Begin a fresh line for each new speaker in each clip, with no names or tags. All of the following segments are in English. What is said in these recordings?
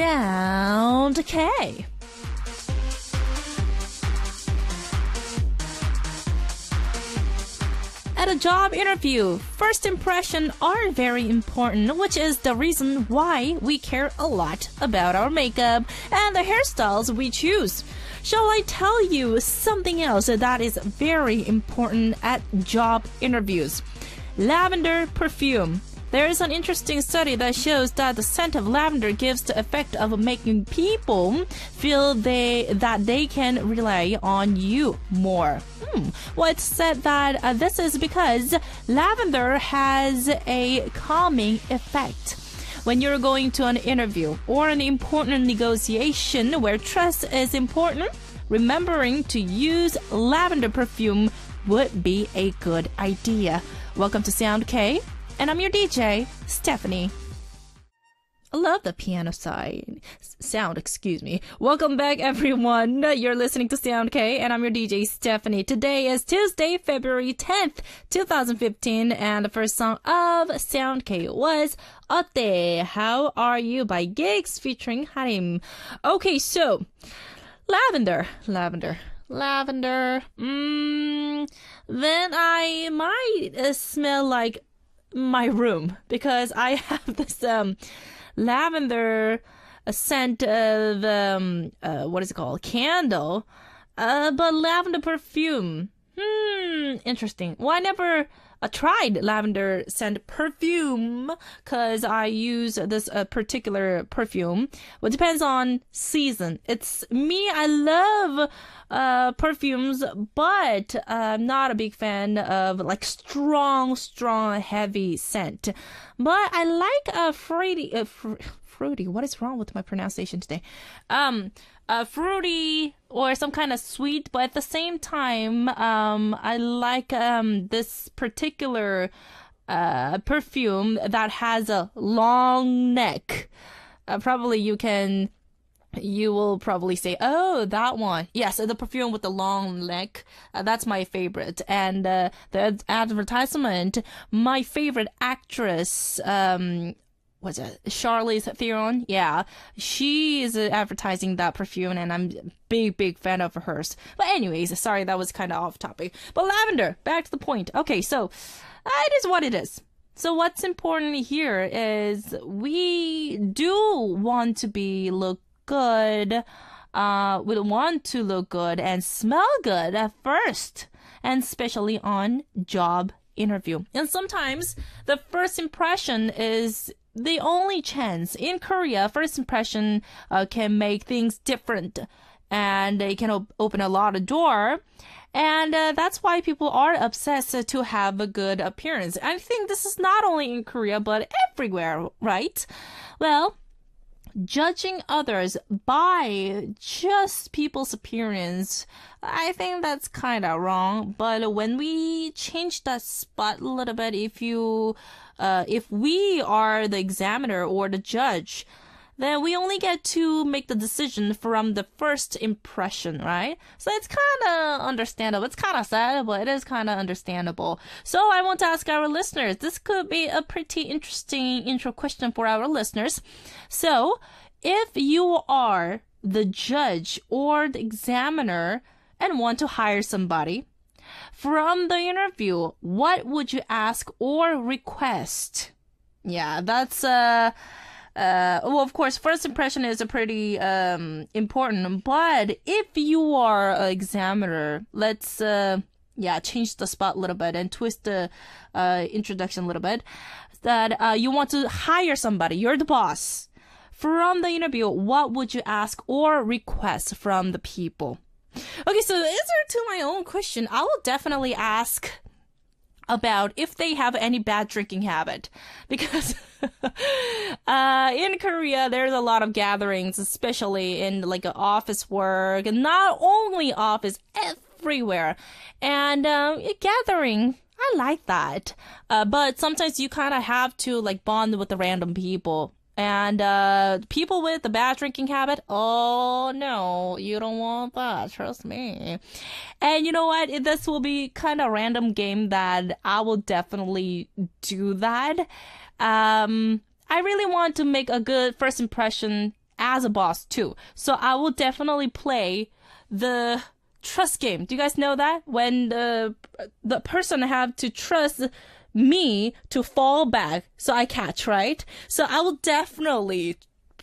Sound K. At a job interview, first impressions are very important, which is the reason why we care a lot about our makeup and the hairstyles we choose. Shall I tell you something else that is very important at job interviews? Lavender perfume. There is an interesting study that shows that the scent of lavender gives the effect of making people feel that they can rely on you more. Well, it's said that this is because lavender has a calming effect. When you're going to an interview or an important negotiation where trust is important, remembering to use lavender perfume would be a good idea. Welcome to Sound K. And I'm your DJ, Stephanie. I love the piano sound, excuse me. Welcome back, everyone. You're listening to Sound K, and I'm your DJ, Stephanie. Today is Tuesday, February 10th, 2015, and the first song of Sound K was 어때? How Are You by Gigs featuring Harim. Okay, so, lavender. Then I might smell like my room because I have this lavender scent of what is it called, candle, but lavender perfume. Interesting. Well, I never tried lavender scent perfume because I use this particular perfume. Well, it depends on season. It's me, I love perfumes, but I'm not a big fan of like strong, heavy scent. But I like fruity. What is wrong with my pronunciation today? Fruity or some kind of sweet, but at the same time, I like this particular perfume that has a long neck. Probably you will probably say, oh, that one. Yes, the perfume with the long neck. That's my favorite. And the advertisement, my favorite actress, what's it? Charlize Theron? Yeah. She is advertising that perfume, and I'm a big fan of hers. But anyways, sorry, that was kind of off topic. But lavender, back to the point. Okay, so it is what it is. So what's important here is we do want to look good. We want to look good and smell good at first, and especially on job interview. And sometimes the first impression is the only chance. In Korea, first impression can make things different, and it can open a lot of door. And that's why people are obsessed to have a good appearance. I think this is not only in Korea, but everywhere, right? Well, judging others by just people's appearance, I think that's kind of wrong. But when we change that spot a little bit, if we are the examiner or the judge, then we only get to make the decision from the first impression, right? So it's kind of understandable. It's kind of sad, but it is kind of understandable. So I want to ask our listeners, this could be a pretty interesting intro question for our listeners. So if you are the judge or the examiner and want to hire somebody, from the interview, what would you ask or request? Yeah, that's well, of course, first impression is a pretty important. But if you are an examiner, let's change the spot a little bit and twist the introduction a little bit. That you want to hire somebody, you're the boss. From the interview, what would you ask or request from the people? Okay, so answer to my own question, I will definitely ask about if they have any bad drinking habit, because in Korea there's a lot of gatherings, especially in like office work, and not only office, everywhere. And gathering, I like that, but sometimes you kind of have to like bond with the random people. And people with the bad drinking habit, oh no, you don't want that, trust me. And you know what, this will be kind of a random game that I will definitely do that. I really want to make a good first impression as a boss too. So I will definitely play the trust game. Do you guys know that? When the person have to trust me to fall back so I catch, right? So I will definitely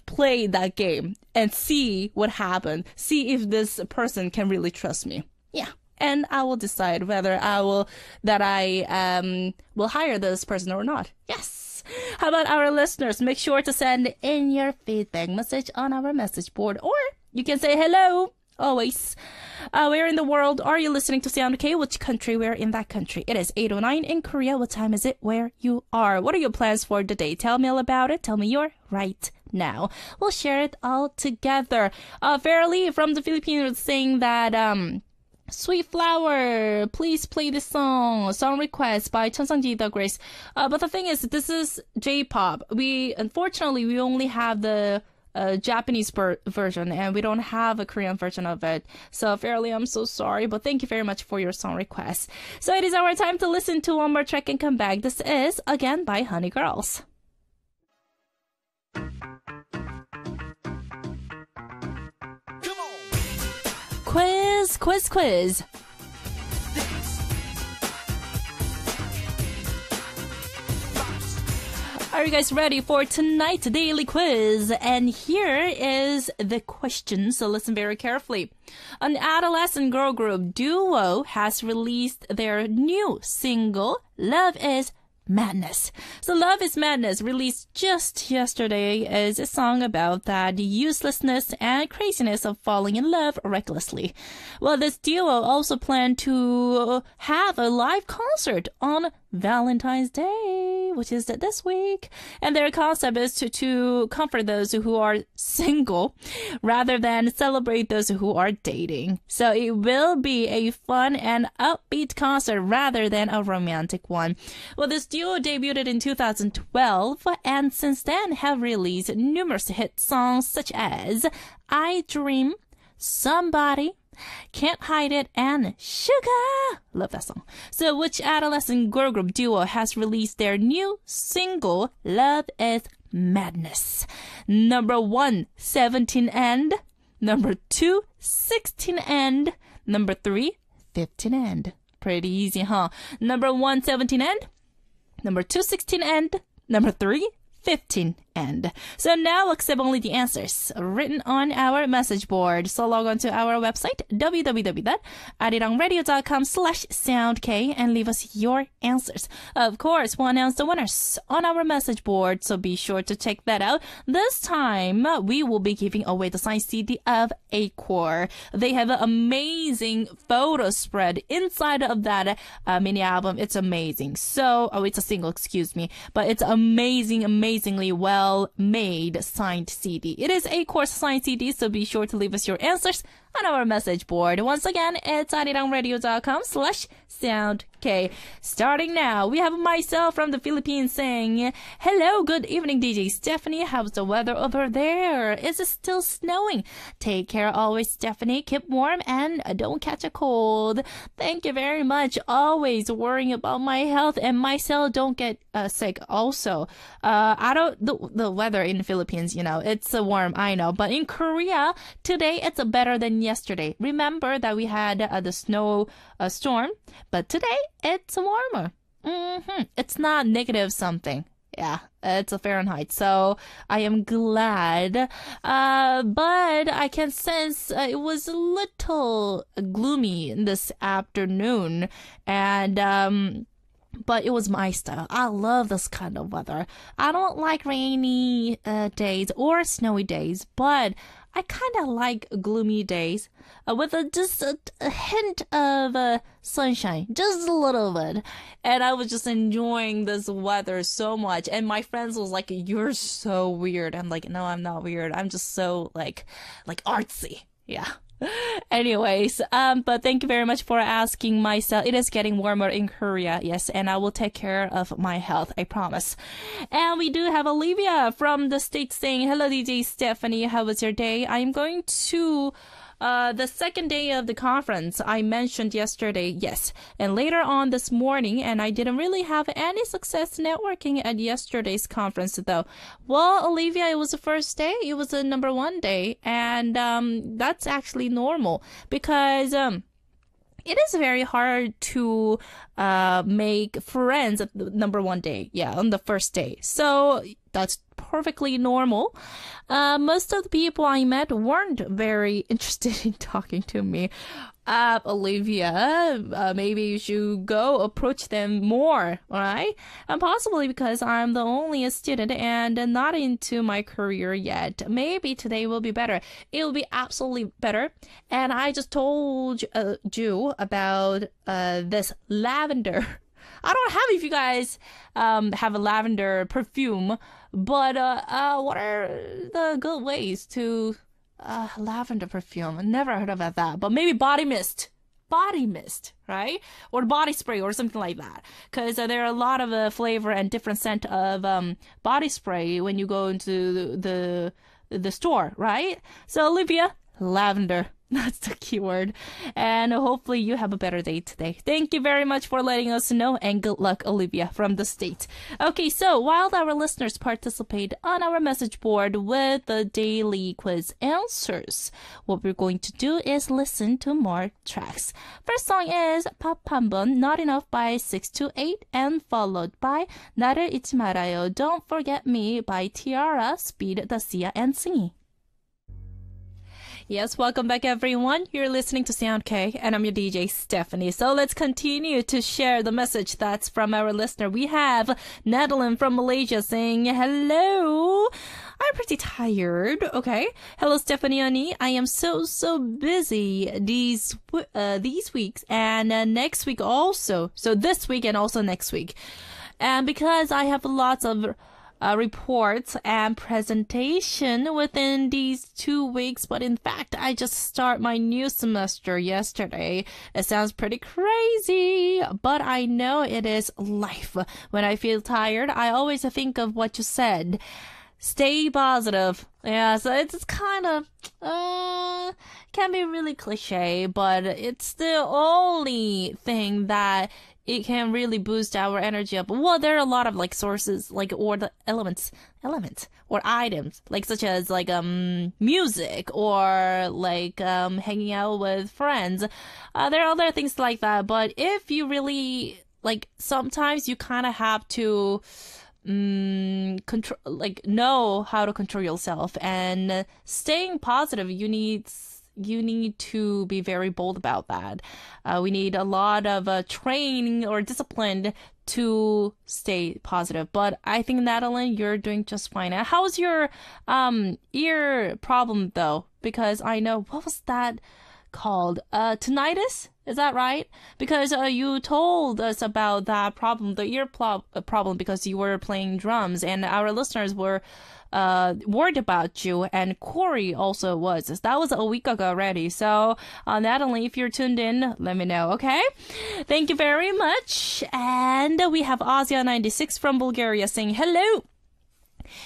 play that game and see what happens. See if this person can really trust me. Yeah. And I will decide whether I will hire this person or not. Yes. How about our listeners? Make sure to send in your feedback message on our message board, or you can say hello. Always. Where in the world are you listening to Sound K? Which country? Where in that country? It is 8:09 in Korea. What time is it where you are? What are your plans for the day? Tell me all about it. Tell me your right now. We'll share it all together. Fairly from the Philippines saying that, Sweet Flower, please play this song. Song request by Cheonsangji the Grace. But the thing is, this is J-pop. Unfortunately, we only have the Japanese version, and we don't have a Korean version of it. So fairly, I'm so sorry, but thank you very much for your song request. So it is our time to listen to one more track and come back. This is Again by Honey Girls. Quiz, quiz, quiz. Are you guys ready for tonight's daily quiz? And here is the question, so listen very carefully. An adolescent girl group Duo has released their new single, Love is Madness. So Love is Madness, released just yesterday, is a song about that uselessness and craziness of falling in love recklessly. Well, this duo also planned to have a live concert on Valentine's Day, which is this week. And their concept is to comfort those who are single rather than celebrate those who are dating. So it will be a fun and upbeat concert rather than a romantic one. Well, this duo debuted in 2012 and since then have released numerous hit songs such as I Dream, Somebody, Can't Hide It, and Sugar. Love that song. So which adolescent girl group duo has released their new single, Love is Madness? Number 1, 17 and. Number 2, 16 and. Number 3, 15 and. Pretty easy, huh? Number 1, 17 and. Number 2, 16 and. Number 3, 15 and. So now accept only the answers written on our message board. So log on to our website, www.arirangradio.com/soundk, and leave us your answers. Of course, we'll announce the winners on our message board, so be sure to check that out. This time, we will be giving away the signed CD of Acor. They have an amazing photo spread inside of that mini album. It's amazing. So, it's a single, excuse me, but it's amazingly well-made signed CD. It is Acor's signed CD, so be sure to leave us your answers on our message board. Once again, it's arirangradio.com/soundk. Starting now, we have myself from the Philippines saying, hello, good evening, DJ Stephanie. How's the weather over there? Is it still snowing? Take care always, Stephanie. Keep warm and don't catch a cold. Thank you very much. Always worrying about my health and myself don't get sick also. The weather in the Philippines, it's warm, I know. But in Korea, today it's better than yesterday. Remember that we had the snow storm, but today it's warmer. It's not negative something. Yeah, it's a Fahrenheit. So I am glad. But I can sense it was a little gloomy this afternoon. And, but it was my style. I love this kind of weather. I don't like rainy days or snowy days, but I kind of like gloomy days with just a hint of sunshine, just a little bit. And I was just enjoying this weather so much. And my friends was like, you're so weird. I'm like, no, I'm not weird. I'm just so like artsy. Yeah. Anyways, but thank you very much for asking myself. It is getting warmer in Korea, yes, and I will take care of my health, I promise. And we do have Olivia from the States saying, hello, DJ Stephanie, how was your day? I'm going to the second day of the conference I mentioned yesterday, yes. And later on this morning, and I didn't really have any success networking at yesterday's conference though. Well, Olivia, it was the first day. It was the number one day. And that's actually normal because it is very hard to make friends at the number one day. Yeah, on the first day. So that's perfectly normal. Most of the people I met weren't very interested in talking to me. Olivia, maybe you should go approach them more, right? And possibly because I'm the only student and not into my career yet. Maybe today will be better. It will be absolutely better. And I just told you about this lavender. I don't have if you guys have a lavender perfume, but what are the good ways to lavender perfume? I never heard about that, but maybe body mist, right? Or body spray or something like that. Because there are a lot of flavor and different scent of body spray when you go into the store, right? So Olivia, lavender. That's the keyword. And hopefully you have a better day today. Thank you very much for letting us know, and good luck, Olivia from the States. Okay, so while our listeners participate on our message board with the daily quiz answers, what we're going to do is listen to more tracks. First song is 팝 한번 Not Enough by 628, and followed by 나를 잊지 말아요 Don't Forget Me by Tiara, Speed, Dacia, and Singy. Yes, welcome back everyone. You're listening to Sound K and I'm your DJ Stephanie. So let's continue to share the message that's from our listener. We have Madeline from Malaysia saying, hello. I'm pretty tired. Okay. Hello, Stephanie Ani. I am so busy these weeks and next week also. So this week and also next week. And because I have lots of reports and presentation within these 2 weeks, but in fact, I just start my new semester yesterday. It sounds pretty crazy, but I know it is life. When I feel tired, I always think of what you said. Stay positive. Yeah, so it's kind of, can be really cliche, but it's the only thing that it can really boost our energy up. Well, there are a lot of like sources, like, or the elements or items, like such as like music or like hanging out with friends. There are other things like that, but if you really like, sometimes you kind of have to control, like, know how to control yourself, and staying positive, you need to be very bold about that. We need a lot of training or discipline to stay positive. But I think, Natalie, you're doing just fine. How's your ear problem, though? Because I know, what was that called? Tinnitus? Is that right? Because you told us about that problem, the ear problem, because you were playing drums, and our listeners were worried about you, and Cory also was. That was a week ago already. So, Natalie, if you're tuned in, let me know, okay? Thank you very much. And we have Asia96 from Bulgaria saying, hello.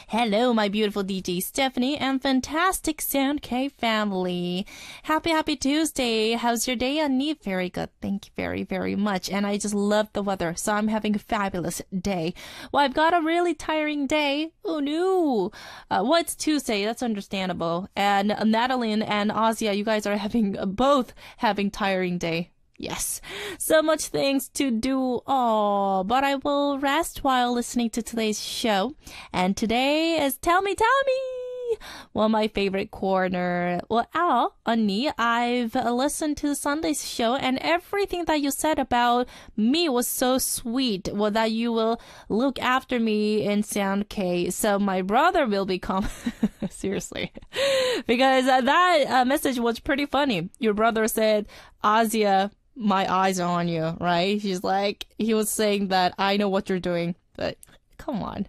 Hello, my beautiful DJ Stephanie and fantastic Sound K family. Happy Tuesday. How's your day, Annie? Very good. Thank you very much. And I just love the weather, so I'm having a fabulous day. Well, I've got a really tiring day. Oh, no. Well, it's Tuesday. That's understandable. And Natalie and Asia, you guys are both having tiring day. Yes, so much things to do. Oh, but I will rest while listening to today's show. And today is Tell Me. Well, my favorite corner. Well, Annie, I've listened to Sunday's show, and everything that you said about me was so sweet. Well, that you will look after me in Sound K. So my brother will become seriously, because that message was pretty funny. Your brother said, Asia, my eyes are on you, right? He was saying that I know what you're doing, but Come on.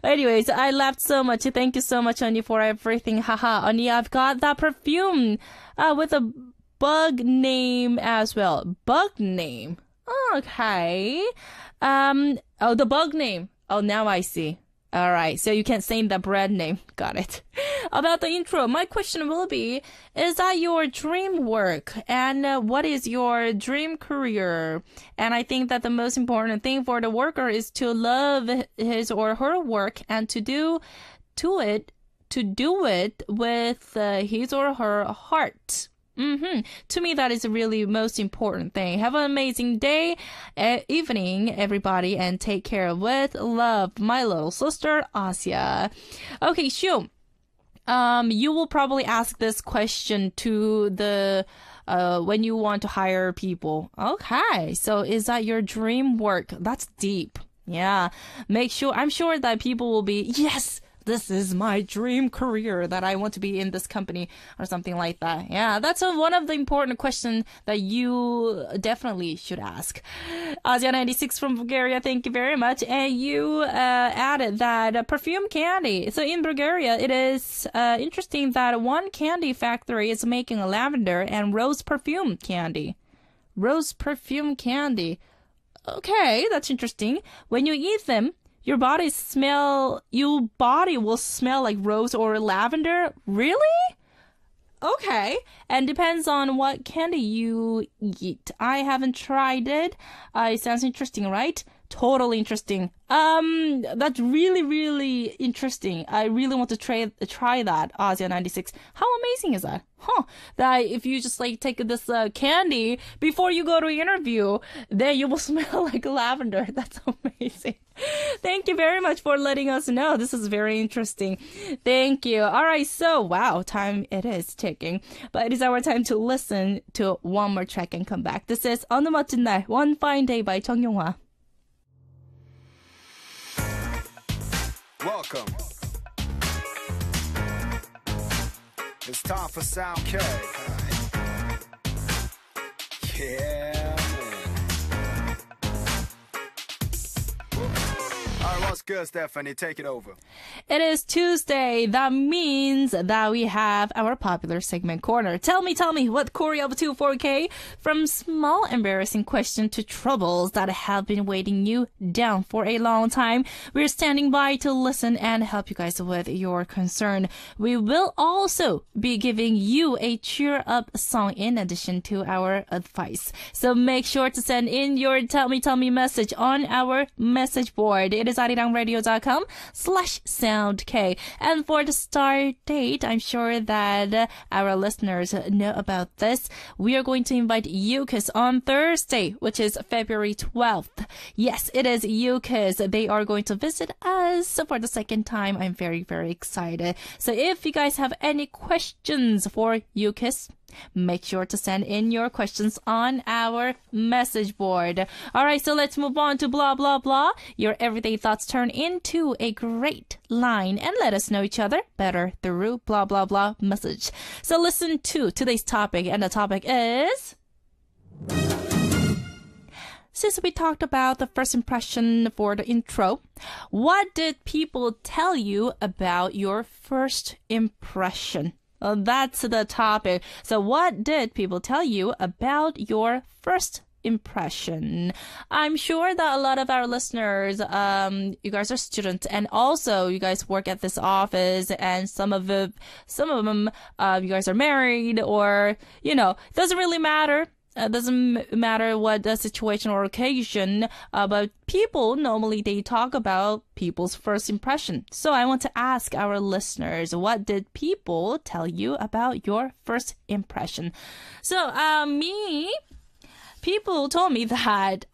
Anyways, I laughed so much. Thank you so much, Anya, for everything. Haha, Anya, I've got that perfume with a bug name as well. Bug name. Okay. Oh, the bug name. Oh, now I see. All right, so you can't say the brand name. Got it. About the intro, my question will be, is that your dream work? And what is your dream career? And I think that the most important thing for the worker is to love his or her work and to do it with his or her heart. To me, that is really the most important thing. Have an amazing day, evening, everybody, and take care with love. My little sister, Asia. Okay, Shu. You will probably ask this question to the when you want to hire people. Okay, so is that your dream work? That's deep. Yeah. I'm sure that people will be, yes, this is my dream career, that I want to be in this company or something like that. Yeah, that's one of the important questions that you definitely should ask. Asia96 from Bulgaria, thank you very much. And you added that perfume candy. So in Bulgaria, it is interesting that one candy factory is making a lavender and rose perfume candy. Rose perfume candy. Okay, that's interesting. When you eat them, your body will smell like rose or lavender? Really? Okay. And depends on what candy you eat. I haven't tried it. It sounds interesting, right? Totally interesting. That's really, really interesting. I really want to try that, Asia96. How amazing is that? That if you just like take this candy before you go to an interview, then you will smell like lavender. That's amazing. Thank you very much for letting us know. This is very interesting. Thank you. All right, so wow, time it is ticking. But it is our time to listen to one more track and come back. This is 어느 멋진 날, One Fine Day by 정용화.
Welcome. It's time for Sound K. Yeah, man. All right, what's good, Stephanie? Take it over.
It is Tuesday. That means that we have our popular segment corner. Tell me what Cory up to 4K? From small embarrassing question to troubles that have been weighing you down for a long time. We're standing by to listen and help you guys with your concern. We will also be giving you a cheer up song in addition to our advice. So make sure to send in your tell me message on our message board. It is arirang.radio.com/soundk. And for the start date, I'm sure that our listeners know about this. We are going to invite UKIS on Thursday, which is February 12th. Yes, it is UKIS. They are going to visit us for the second time. I'm very, very excited. So if you guys have any questions for UKIS, make sure to send in your questions on our message board. All right, so let's move on to blah, blah, blah. Your everyday thoughts turn into a great line and let us know each other better through blah, blah, blah message. So listen to today's topic, and the topic is... Since we talked about the first impression for the intro, what did people tell you about your first impression? That's the topic. So what did people tell you about your first impression? I'm sure that a lot of our listeners, you guys are students, and also you guys work at this office, and some of them, you guys are married, or, it doesn't really matter. It doesn't matter what the situation or occasion, but people, normally they talk about people's first impression. So I want to ask our listeners, what did people tell you about your first impression? So, people told me that,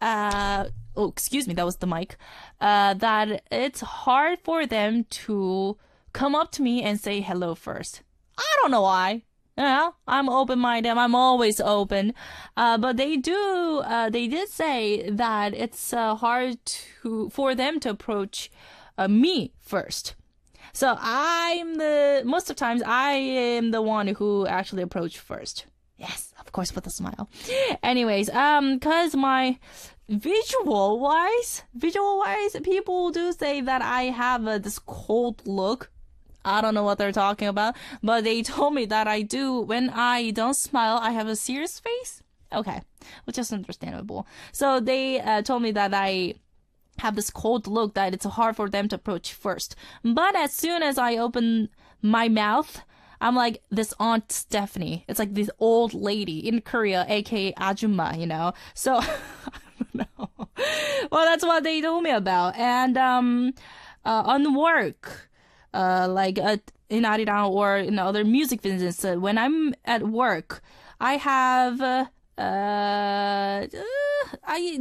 oh, excuse me, that was the mic, that it's hard for them to come up to me and say hello first. I don't know why. Yeah, I'm open-minded. I'm always open. But they did say that it's hard for them to approach me first. So most of the times I am the one who actually approached first. Yes, of course, with a smile. Anyways, cause Visual-wise, people do say that I have this cold look. I don't know what they're talking about, but they told me that I do. When I don't smile, I have a serious face. Okay, which is understandable. So they told me that I have this cold look, that it's hard for them to approach first. But as soon as I open my mouth, I'm like this Aunt Stephanie. It's like this old lady in Korea, aka Ajumma, you know? So, I don't know. Well, that's what they told me about. And on work, in Arirang or in other music business, when I'm at work, I have... I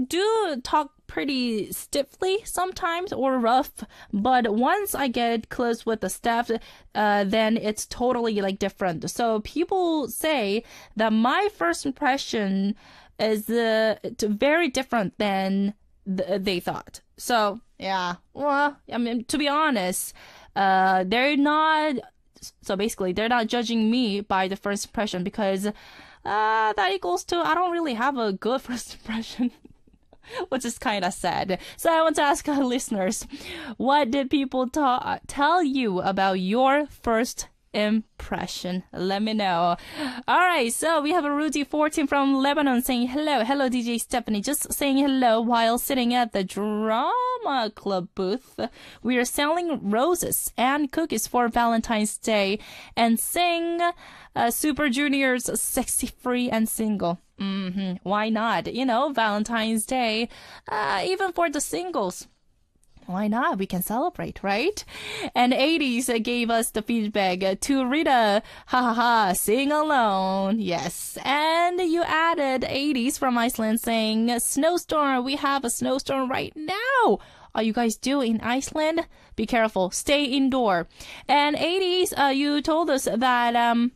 do talk pretty stiffly sometimes or rough, but once I get close with the staff, then it's totally like different. So people say that my first impression is very different than they thought. So yeah, well, I mean, to be honest, they're not judging me by the first impression because that equals to I don't really have a good first impression, which is kind of sad. So I want to ask our listeners, what did people tell you about your first impression? Let me know. All right, so we have a Rudy14 from Lebanon saying hello DJ Stephanie, just saying hello while sitting at the drama club booth. We are selling roses and cookies for Valentine's Day and sing Super Junior's Sexy Free and Single. Why not? You know, Valentine's Day, even for the singles. Why not? We can celebrate, right? And 80s gave us the feedback to Rita, ha ha ha, sing alone. Yes. And you added 80s from Iceland saying, snowstorm, we have a snowstorm right now. Are you guys doing in Iceland? Be careful. Stay indoor. And 80s, you told us that,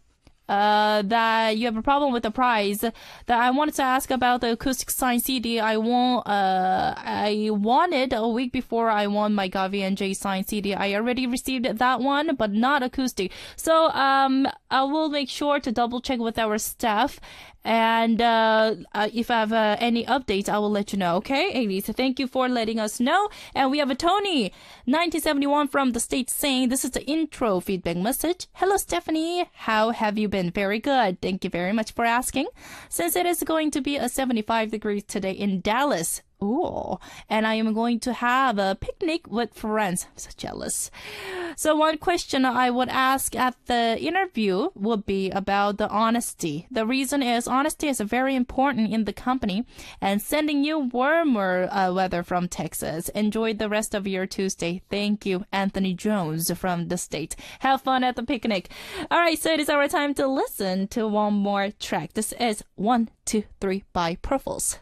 that you have a problem with the price. That I wanted to ask about the acoustic signed CD. I wanted a week before I won my Gavi and J signed CD. I already received that one, but not acoustic. So I will make sure to double check with our staff. And if I have any updates, I will let you know, okay? 80s, thank you for letting us know. And we have a Tony, 1971 from the States saying, this is the intro feedback message. Hello, Stephanie. How have you been? Very good. Thank you very much for asking. Since it is going to be 75 degrees today in Dallas, ooh, and I am going to have a picnic with friends. I'm so jealous. So one question I would ask at the interview would be about the honesty. The reason is honesty is very important in the company, and sending you warmer weather from Texas. Enjoy the rest of your Tuesday. Thank you, Anthony Jones from the state. Have fun at the picnic. All right, so it is our time to listen to one more track. This is 1, 2, 3 by Purples.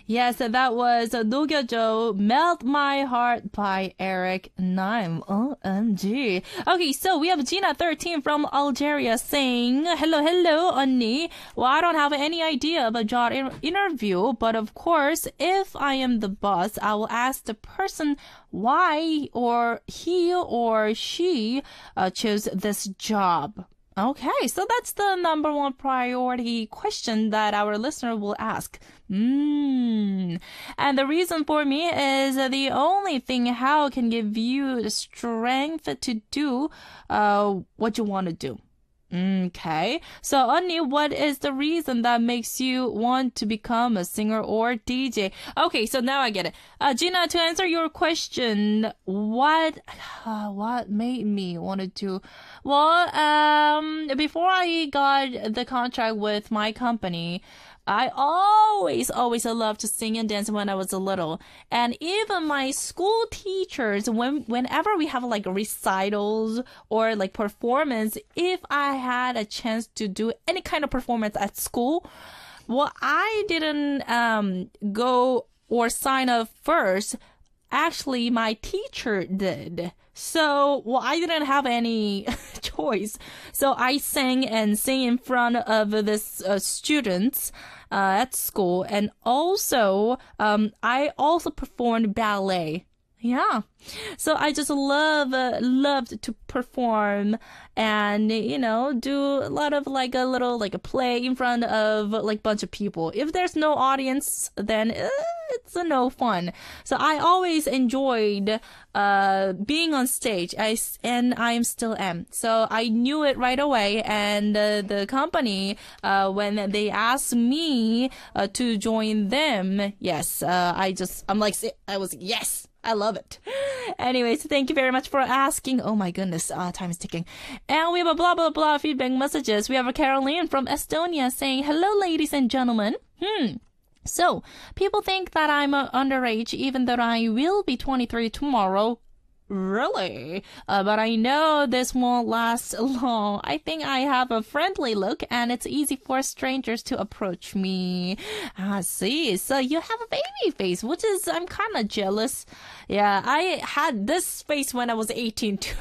Yes, that was 녹여줘, Melt My Heart by Eric Naim. OMG. Okay, so we have Gina13 from Algeria saying, hello, 언니. Well, I don't have any idea about job interview, but of course, if I am the boss, I will ask the person why or he or she chose this job. Okay, so that's the number one priority question that our listener will ask. And the reason for me is the only thing how can give you the strength to do what you want to do. Okay, so Onni, what is the reason that makes you want to become a singer or DJ? Okay, so now I get it. Gina, to answer your question, what made me want to do? Well, before I got the contract with my company, I always loved to sing and dance when I was little. And even my school teachers, whenever we have like recitals or like performance, if I had a chance to do any kind of performance at school, well, I didn't go or sign up first. Actually, my teacher did. So, well, I didn't have any choice. So I sang in front of this students at school. And also, I also performed ballet. Yeah. So I just loved to perform and, do a lot of like a little like a play in front of like bunch of people. If there's no audience, then it's no fun. So I always enjoyed being on stage. And I still am. So I knew it right away. And the company, when they asked me to join them, yes, I was yes. I love it. Anyways, thank you very much for asking. Oh my goodness, time is ticking. And we have a blah, blah, blah feedback messages. We have a Caroline from Estonia saying, hello, ladies and gentlemen. So, people think that I'm underage even though I will be 23 tomorrow. Really? But I know this won't last long. I think I have a friendly look and it's easy for strangers to approach me. I see. So you have a baby face, which is, I'm kind of jealous. Yeah, I had this face when I was 18 too.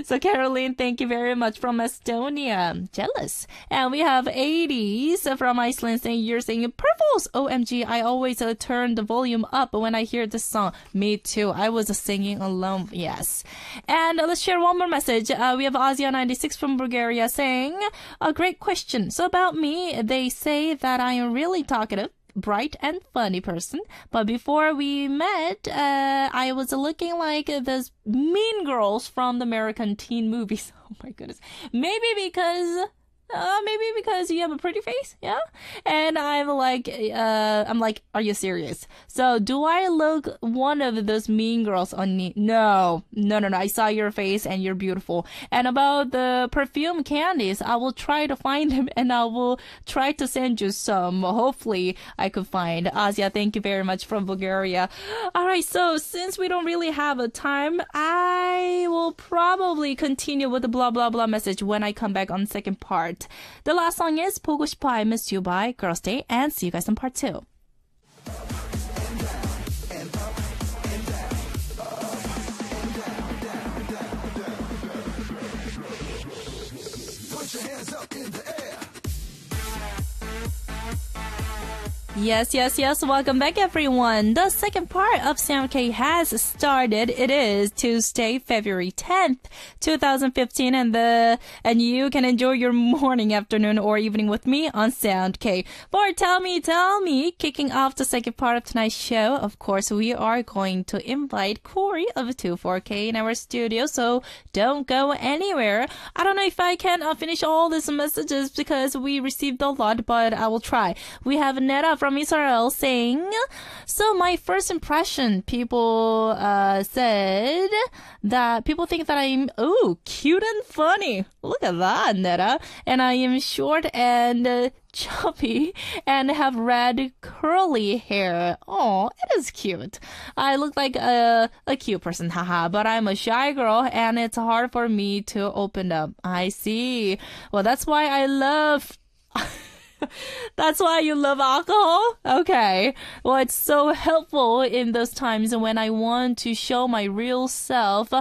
So Caroline, thank you very much from Estonia. Jealous. And we have 80s from Iceland saying, you're saying purples. OMG, I always turn the volume up when I hear this song. Me too. I was singing alone. Yes. And let's share one more message. We have Asia96 from Bulgaria saying, a great question. So about me, they say that I am really talkative, bright and funny person, but before we met, I was looking like those mean girls from the American teen movies. Oh my goodness. Maybe because you have a pretty face, yeah? And I'm like, are you serious? So do I look one of those mean girls on me? No. I saw your face and you're beautiful. And about the perfume candies, I will try to find them and I will try to send you some. Hopefully I could find. Asia, thank you very much from Bulgaria. All right, so since we don't really have a time, I will probably continue with the blah, blah, blah message when I come back on the second part. The last song is 보고 싶어 I Miss You by Girls' Day, and see you guys in part 2. Put your hands up in the air. Yes. Welcome back, everyone. The second part of Sound K has started. It is Tuesday, February 10th, 2015, and you can enjoy your morning, afternoon, or evening with me on Sound K. For Tell Me, kicking off the second part of tonight's show, of course, we are going to invite Cory of 24K in our studio, so don't go anywhere. I don't know if I can finish all these messages because we received a lot, but I will try. We have Netta from Israel saying, so my first impression, people said that people think that I'm, cute and funny. Look at that, Netta. And I am short and chubby and have red curly hair. Oh, it is cute. I look like a cute person, haha, but I'm a shy girl and it's hard for me to open up. I see. Well, that's why I love... That's why you love alcohol? Okay. Well, it's so helpful in those times when I want to show my real self,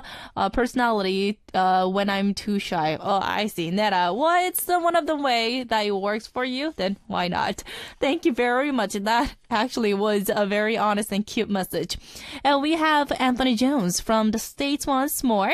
personality, when I'm too shy. Oh, I see. Netta, well, it's one of the way that it works for you, then why not? Thank you very much. That actually was a very honest and cute message. And we have Anthony Jones from the States once more.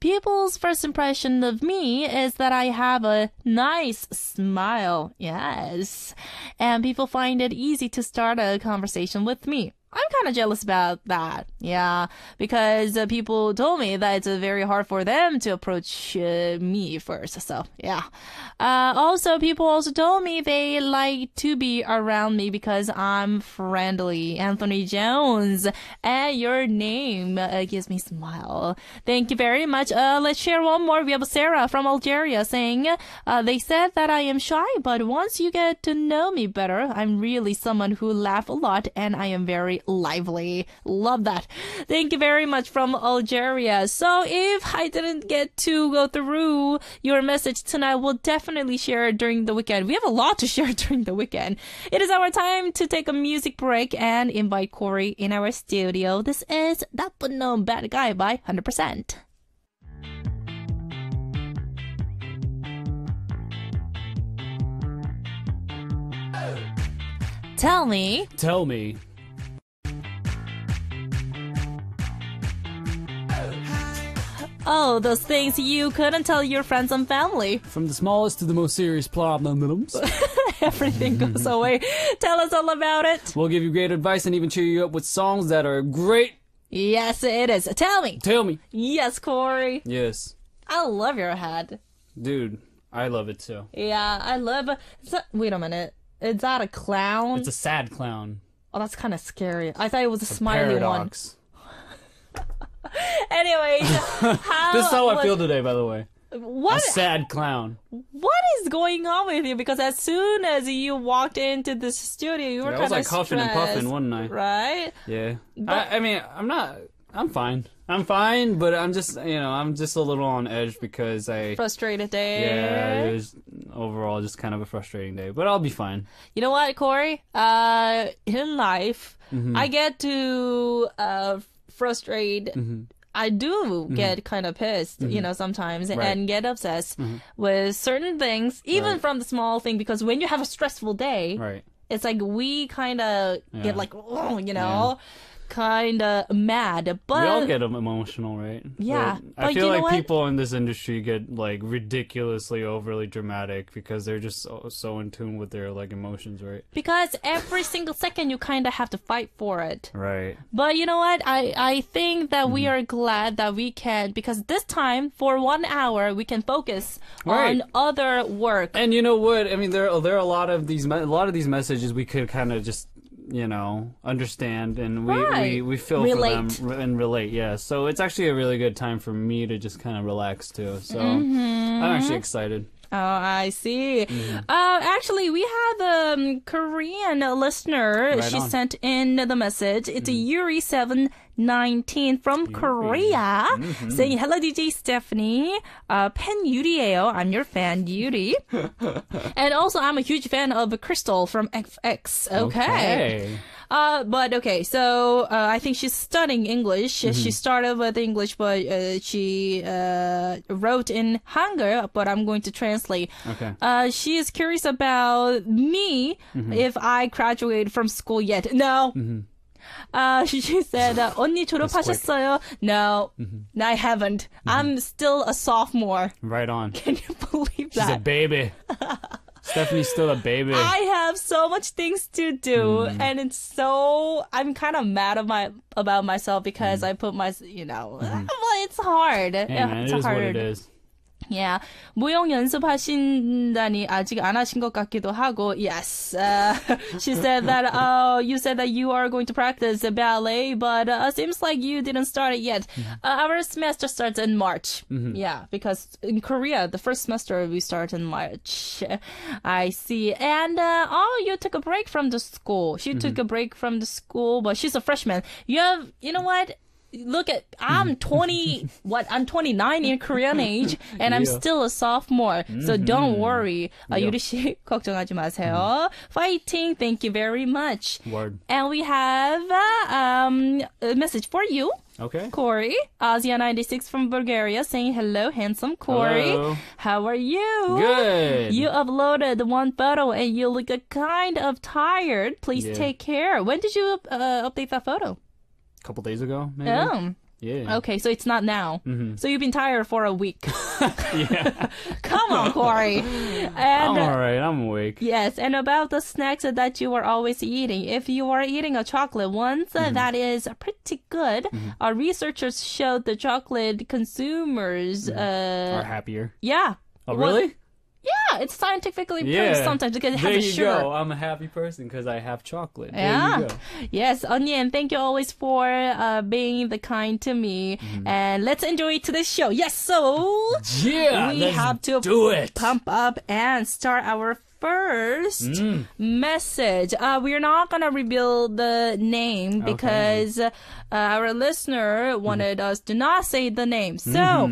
People's first impression of me is that I have a nice smile. Yes. And people find it easy to start a conversation with me. I'm kind of jealous about that. Yeah, because people told me that it's very hard for them to approach me first. So, yeah. Also, people also told me they like to be around me because I'm friendly. Anthony Jones, and your name gives me a smile. Thank you very much. Let's share one more. We have Sarah from Algeria saying, they said that I am shy, but once you get to know me better, I'm really someone who laughs a lot and I am very lively. Love that. Thank you very much from Algeria. So if I didn't get to go through your message tonight, we'll definitely share it during the weekend. We have a lot to share during the weekend. It is our time to take a music break and invite Cory in our studio. This is That But No Bad Guy by 100%. Tell me. Oh, those things you couldn't tell your friends and family.
From the smallest to the most serious problems.
Everything goes away. Tell us all about it.
We'll give you great advice and even cheer you up with songs that are great.
Yes, it is. Tell me.
Tell me.
Yes, Cory.
Yes.
I love your hat.
Dude, I love it too.
Yeah, I love it. Wait a minute. Is that a clown?
It's a sad clown.
Oh, that's kind of scary. I thought it was a smiley
Paradox.
one. Anyways,
This is how I feel today, by the way.
What?
A sad clown.
What is going on with you? Because as soon as you walked into this studio, you were
I
kind
was
of
like huffing and puffing, wasn't I?
Right?
Yeah.
But-
I mean, I'm fine. I'm fine, but I'm just a little on edge because
Frustrated day.
Yeah, it was overall just kind of a frustrating day, but I'll be fine.
You know what, Cory? In life, I get to frustrate. I do get kind of pissed, sometimes,
Right.
and get obsessed with certain things, even
Right.
from the small thing, because when you have a stressful day,
Right.
it's like we kind of
Yeah.
get like, kind of mad. But
We all get emotional, right?
Yeah,
But I
but
feel
you know
like
what?
people in this industry get like ridiculously overly dramatic because they're just so in tune with their like emotions, right?
because every single second you kind of have to fight for it.
Right.
But you know what? I think that we are glad that we can, because this time, for 1 hour, we can focus
Right.
on other work.
And you know what? I mean, there are a lot of these messages we could kind of just understand, and
Right.
we feel
Relate.
for them and relate. Yeah. So it's actually a really good time for me to just kind of relax too. So I'm actually excited.
Oh, I see. Actually, we have a Korean listener.
Right
She
on.
sent in the message. It's Yuri719 from Korea, saying, "Hello, DJ Stephanie. 팬 유리예요. I'm your fan, Yuri. And also, I'm a huge fan of Crystal from FX. Okay. But okay, so I think she's studying English. She started with English, but she wrote in Hangul, but I'm going to translate.
Okay.
She is curious about me, if I graduated from school yet. No. She said, 언니 졸업하셨어요? No, I haven't. I'm still a sophomore.
Right on.
Can you believe
She's
that?
a baby. Stephanie still a baby.
I have so much things to do, and I'm kind of mad about myself because I put well, it's hard.
Hey man,
It's
it is
hard.
what it is.
Yeah. 무용 연습하신다니 아직 안 하신 것 같기도 하고. Yes. She said that, you said that you are going to practice ballet, but seems like you didn't start it yet. Our semester starts in March. Yeah, because in Korea, the first semester we start in March. I see. And, you took a break from the school. She took a break from the school, but she's a freshman. You know what? Look at, I'm 29 in Korean age, and I'm still a sophomore. So don't worry. 유리 씨, 걱정하지 마세요. Fighting. Thank you very much.
Word.
And we have a message for you,
Okay.
Cory. Asia96 from Bulgaria saying, hello, handsome Cory.
Hello.
How are you?
Good.
You uploaded one photo and you look kind of tired. Please
Yeah.
take care. When did you update that photo?
Couple days ago, maybe.
Oh.
Yeah.
Okay, so it's not now. So you've been tired for a week.
Yeah.
Come on, Cory. And
I'm alright. I'm awake.
yes, and about the snacks that you are always eating. If you are eating a chocolate once, that is pretty good. Our researchers showed the chocolate consumers.
Are happier.
Yeah.
Oh,
Well,
really?
yeah, it's scientifically proved
Yeah.
sometimes because it
There
has a
you
sugar.
go. I'm a happy person because I have chocolate.
Yeah.
There you go.
Yes, Onion, thank you always for being the kind to me. And let's enjoy today's show. Yes, so
Yeah.
we
let's
have to
do it.
pump up and start our first message. We're not going to reveal the name because our listener wanted us to not say the name. So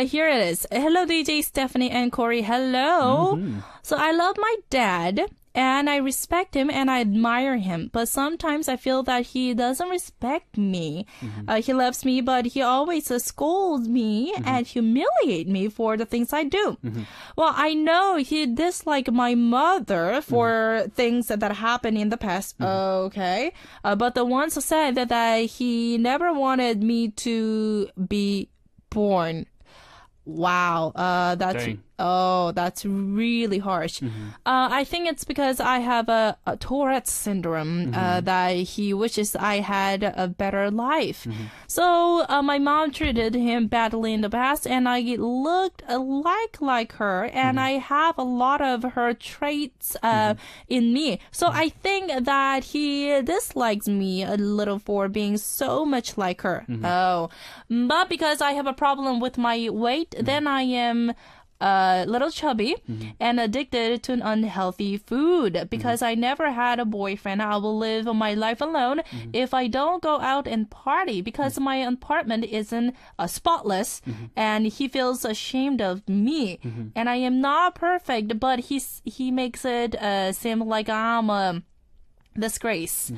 here it is. Hello, DJ Stephanie and Cory. Hello. So I love my dad and I respect him and I admire him. But sometimes I feel that he doesn't respect me. He loves me, but he always scolds me and humiliate me for the things I do. Well, I know he disliked my mother for things that happened in the past. Okay. But the ones who said that he never wanted me to be born. Wow, that's really harsh. I think it's because I have a Tourette's syndrome, that he wishes I had a better life. So my mom treated him badly in the past, and I looked like her, and I have a lot of her traits in me. So I think that he dislikes me a little for being so much like her. But because I have a problem with my weight, then I am a little chubby and addicted to an unhealthy food. Because I never had a boyfriend, I will live my life alone if I don't go out and party, because my apartment isn't spotless, and he feels ashamed of me. And I am not perfect, but he makes it seem like I'm a disgrace.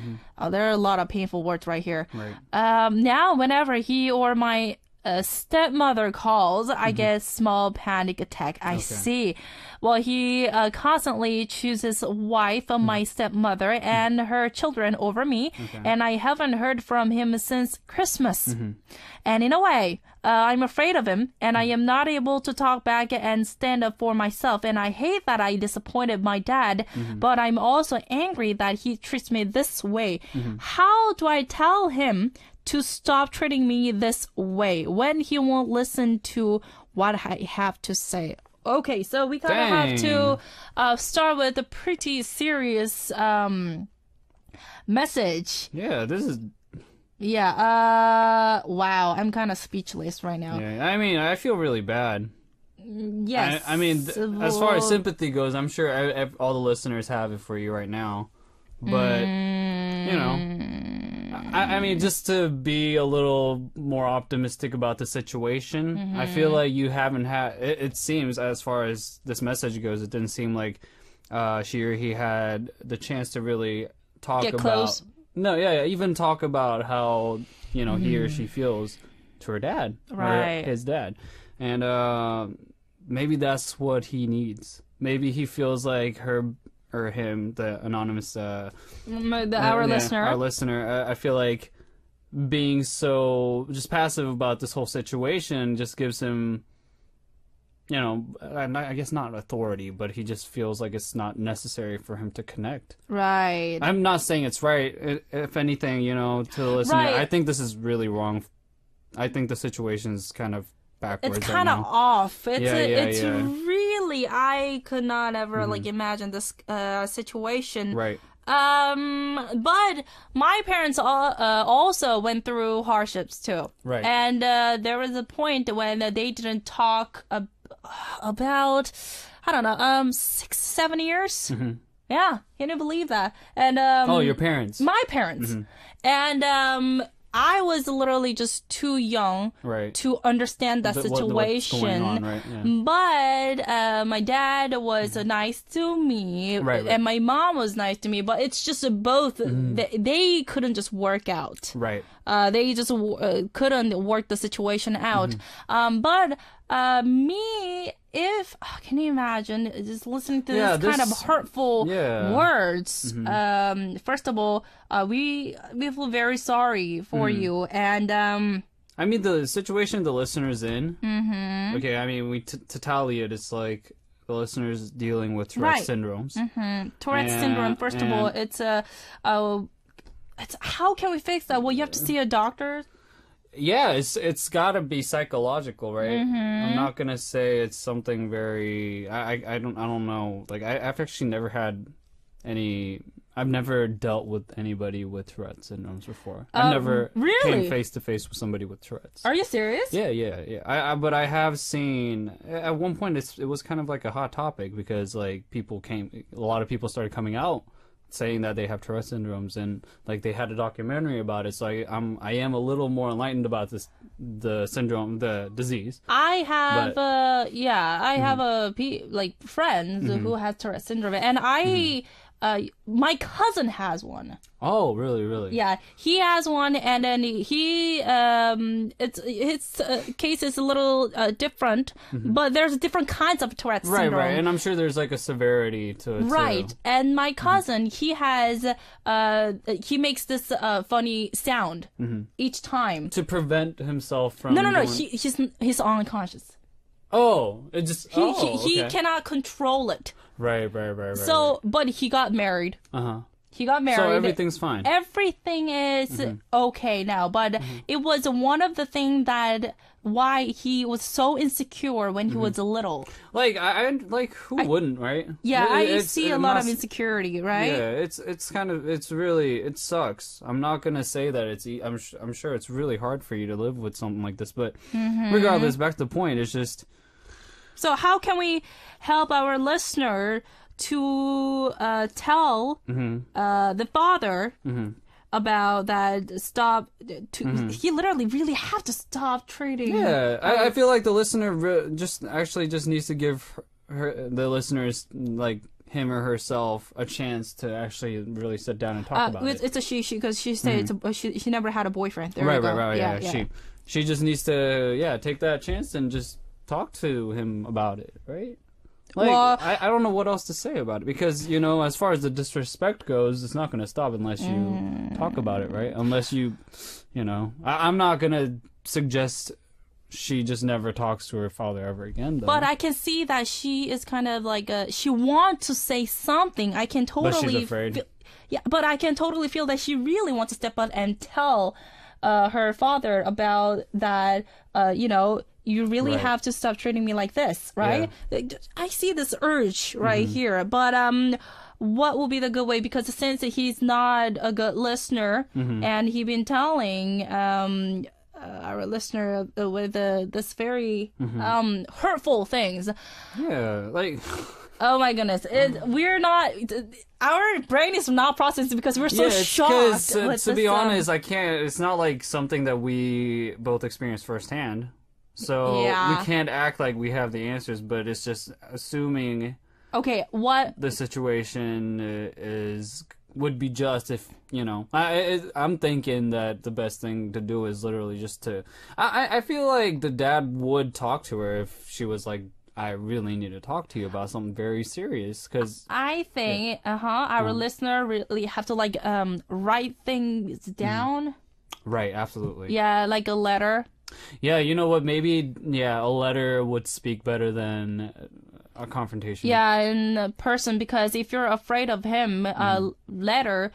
There are a lot of painful words right here. Now, whenever he or my stepmother calls, I get a small panic attack. I see. Well, he constantly chooses wife, my stepmother, and her children over me, and I haven't heard from him since Christmas. And in a way, I'm afraid of him, and I am not able to talk back and stand up for myself. And I hate that I disappointed my dad, but I'm also angry that he treats me this way. How do I tell him to stop treating me this way when he won't listen to what I have to say? Okay, so we kind of have to start with a pretty serious message.
Yeah, this is...
Yeah, wow, I'm kind of speechless right now.
Yeah, I mean, I feel really bad.
Yes.
I mean, as far as sympathy goes, I'm sure all the listeners have it for you right now. But, you know... I mean, just to be a little more optimistic about the situation, I feel like you haven't had... It seems, as far as this message goes, it didn't seem like she or he had the chance to really talk
Get
about...
close.
No, yeah, even talk about how, you know, he or she feels to her dad.
Right.
Or his dad. And maybe that's what he needs. Maybe he feels like her... or him, the anonymous
our
listener, I feel like being so just passive about this whole situation just gives him, you know, I guess not authority, but he just feels like it's not necessary for him to connect.
Right.
I'm not saying it's right. If anything, you know, to the listener, I think this is really wrong. I think the situation's kind of backwards.
It's kind of off. It's
yeah.
really, I could not ever like imagine this situation.
Right.
But my parents also went through hardships too.
Right.
And there was a point when they didn't talk about, I don't know, 6-7 years. Yeah, can you believe that? And
oh, your parents.
My parents. And I was literally just too young to understand that situation.
What's going on, right? Yeah.
But my dad was nice to me, and my mom was nice to me. But it's just both. They couldn't just work out.
Right.
They just couldn't work the situation out. But me, can you imagine just listening to this kind of hurtful words? First of all, we feel very sorry for you, and
I mean, the situation the listener's in. Okay, I mean, to tally it, it's like the listener's dealing with Tourette's syndromes.
Tourette's syndrome. First of all, it's how can we fix that? Well, you have to see a doctor.
Yeah, it's got to be psychological, right? I'm not gonna say it's something very. I don't know. Like I've actually never had any. I've never dealt with anybody with Tourette's syndromes before. I've never came face to face with somebody with Tourette's.
Are you serious?
Yeah. But I have seen at one point it was kind of like a hot topic because like a lot of people started coming out saying that they have Tourette's syndromes, and like they had a documentary about it. So I am a little more enlightened about the syndrome, the disease.
I have have friends who has Tourette's syndrome, and my cousin has one.
Oh, really, really?
Yeah, he has one, and then his case is a little different, but there's different kinds of Tourette's
Right,
syndrome.
right. And I'm sure there's like a severity to it
Right,
too.
and my cousin, he has, he makes this funny sound each time.
To prevent himself from.
No,
doing...
he's unconscious.
Oh, it just.
He
okay.
cannot control it.
Right.
So, but he got married.
Uh-huh.
He got married.
So everything's fine.
Everything is okay now, but it was one of the things that why he was so insecure when he was little.
Like I like who wouldn't, right?
Yeah, I
It's-
see
it
a lot of
must-
insecurity, right?
Yeah, it's kind of really it sucks. I'm not gonna say that I'm sure it's really hard for you to live with something like this, but regardless, back to the point. It's just
So how can we help our listener to tell the father about that? Stop. He literally really have to stop treating.
yeah. I feel like the listener just needs to give the listeners like him or herself a chance to actually really sit down and talk about it.
It's a she because she said she never had a boyfriend. There you go.
Right. Yeah. She just needs to take that chance and just talk to him about it, right? Like,
Well,
I don't know what else to say about it because, as far as the disrespect goes, it's not going to stop unless you talk about it, right? Unless I'm not going to suggest she just never talks to her father ever again, though.
but I can see that she is kind of like she wants to say something. I can totally.
But she's afraid.
But I can totally feel that she really wants to step up and tell her father about that. You really
Right.
have to stop treating me like this, right? I see this urge right here, but what will be the good way? Because since he's not a good listener, and he's been telling our listener with this very hurtful things.
Yeah, like...
Oh my goodness! We're not. Our brain is not processing because we're so
it's
shocked.
'cause,
with
to be
this,
honest, I can't. It's not like something that we both experienced firsthand, so
Yeah.
we can't act like we have the answers. But it's just assuming
Okay, what?
the situation would be just if I'm thinking that the best thing to do is literally just to. I feel like the dad would talk to her if she was like, I really need to talk to you about something very serious, because
I think our listener really have to like write things down.
right, absolutely.
Yeah, like a letter.
Yeah, you know what? Maybe a letter would speak better than a confrontation.
Yeah, in person, because if you're afraid of him, letter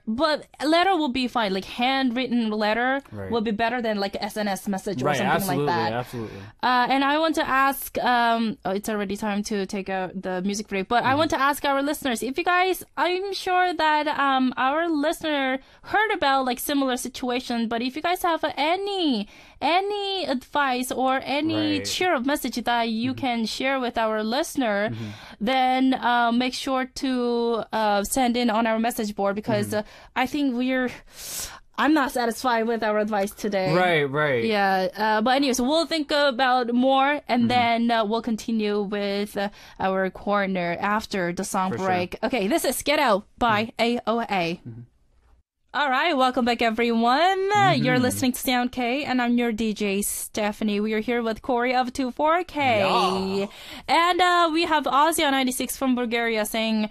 but letter will be fine. Like handwritten letter
Right.
will be better than like SNS message or
Right,
something
absolutely,
like that.
absolutely.
And I want to ask, it's already time to take out the music break, but I want to ask our listeners, if you guys, I'm sure that our listener heard about like similar situation, but if you guys have any advice or any
Right.
cheer up message that you can share with our listener, then make sure to send in on our message board, because I think I'm not satisfied with our advice today.
Right.
Yeah, but anyways, we'll think about more, and then we'll continue with our corner after the song
For
break. Okay, this is Get Out by AOA. All right, welcome back, everyone. You're listening to Sound K, and I'm your DJ, Stephanie. We are here with Cory of 24K. And we have Ozzy on 96 from Bulgaria saying,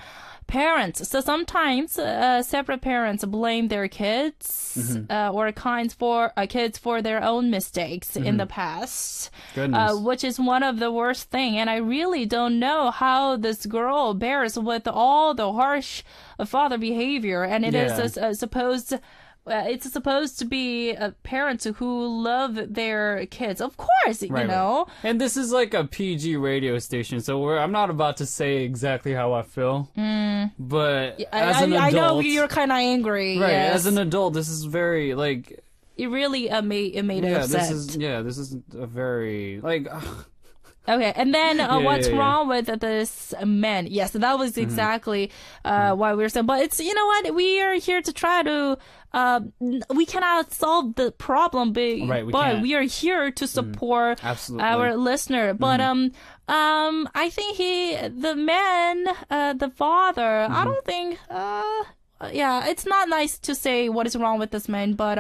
parents. So sometimes separate parents blame their kids or kids for their own mistakes in the past,
Goodness.
which is one of the worst thing. And I really don't know how this girl bears with all the harsh father behavior. And it is supposed. It's supposed to be parents who love their kids, of course, you know.
Right. And this is like a PG radio station, so I'm not about to say exactly how I feel. But as an adult,
I know you're kind of angry.
Right,
yes.
as an adult, this is very like.
It really made it upset.
This is a very like.
Okay, and then what's
yeah.
wrong with this man? Yes, that was exactly why we were saying. But it's, you know what? We are here to try to. We cannot solve the problem,
Right, we
but
can't.
we are here to support
Absolutely.
our listener. But I think the man, the father. I don't think. Yeah, it's not nice to say what is wrong with this man, but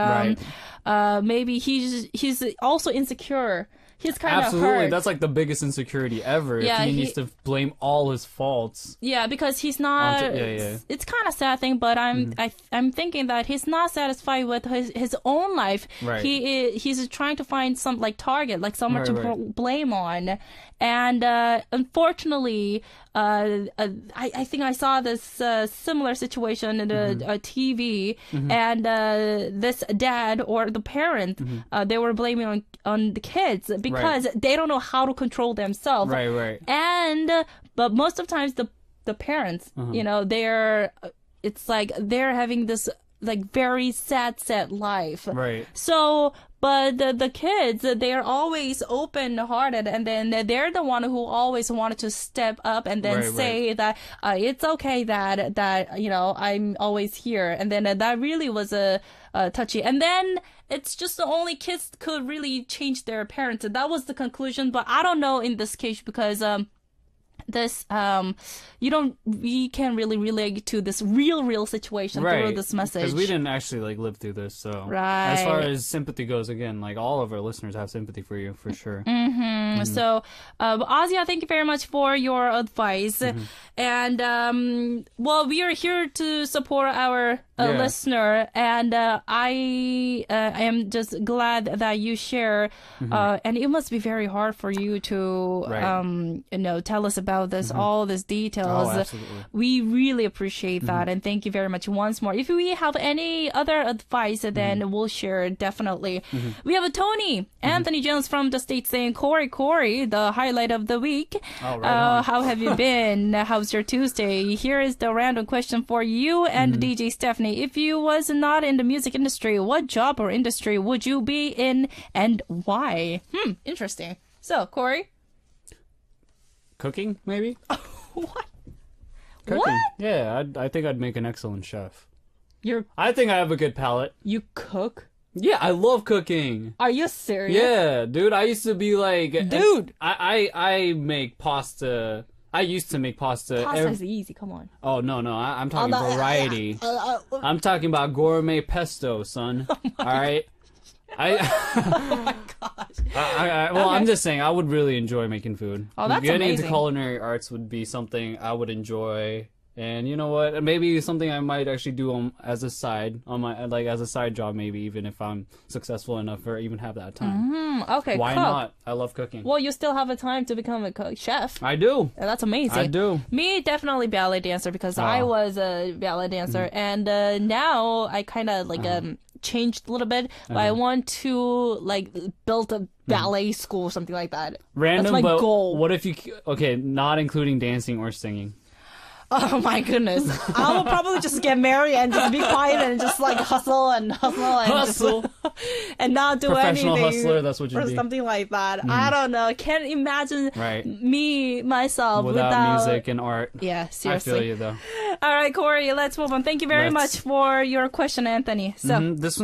maybe he's also insecure. He's kind of
Absolutely,
hurt.
that's like the biggest insecurity ever.
Yeah,
if he
he-
needs to blame all his faults.
Yeah, because he's not.
Yeah.
It's kind of sad thing, but I'm thinking that he's not satisfied with his own life.
Right.
He's trying to find some like target, like someone
Right,
to
right.
blame on, and unfortunately, I think I saw this similar situation in a TV, and this dad or the parent they were blaming on the kids because they don't know how to control themselves.
Right.
And but most of the times the parents, you know, it's like they're having this like very sad life.
Right.
So, but the kids, they're always open-hearted, and then they're the one who always wanted to step up and then
Right,
say that it's okay that you know I'm always here, and then that really was a touchy. And then it's just the only kids could really change their parents. That was the conclusion, but I don't know in this case because this we can really relate to this real situation through this message.
Because we didn't actually like live through this, so
Right.
as far as sympathy goes, again, like all of our listeners have sympathy for you for sure.
So, Ozia, thank you very much for your advice. And, well, we are here to support our
Yeah.
listener. And I am just glad that you share. And it must be very hard for you to,
Right.
you know, tell us about this, all these details.
Oh, absolutely.
We really appreciate that. And thank you very much once more. If we have any other advice, then we'll share definitely. We have a Tony Anthony Jones from the States saying, Cory, the highlight of the week.
Oh, right on.
How have you been? How's your Tuesday? Here is the random question for you and DJ Stephanie. If you was not in the music industry, what job or industry would you be in and why? Interesting. So, Cory?
Cooking, maybe?
What?
Cooking.
What?
Yeah, I think I'd make an excellent chef.
I
think I have a good palate.
You cook?
Yeah, I love cooking.
Are you serious?
Yeah, dude, I used to be like...
Dude!
I make pasta... I used to make pasta...
Pasta is easy, come on.
Oh, no, I'm talking
no,
variety. I'm talking about gourmet pesto, son. All right?
Oh my gosh.
Well, I'm just saying, I would really enjoy making food.
Oh, that's
Getting
amazing.
into culinary arts would be something I would enjoy. And you know what? Maybe something I might actually do as a side, as a side job, maybe, even if I'm successful enough or even have that time.
Okay,
Why
cook.
not? I love cooking.
Well, you still have a time to become a chef.
I do.
That's amazing.
I do.
Me, definitely ballet dancer because I was a ballet dancer, and now I kind of like changed a little bit. But I want to like build a ballet school, something like that.
Random,
That's my
but
goal.
what if you... Okay, not including dancing or singing.
Oh my goodness! I will probably just get married and just be quiet and just like hustle and
Hustle.
just, and not do
Professional
anything.
hustler, that's what you'd
or
be.
something like that. I don't know. Can't imagine
Right.
me myself
Without music and art.
Yeah, seriously.
I feel you, though.
All right, Cory, let's move on. Thank you very much for your question, Anthony. So,
This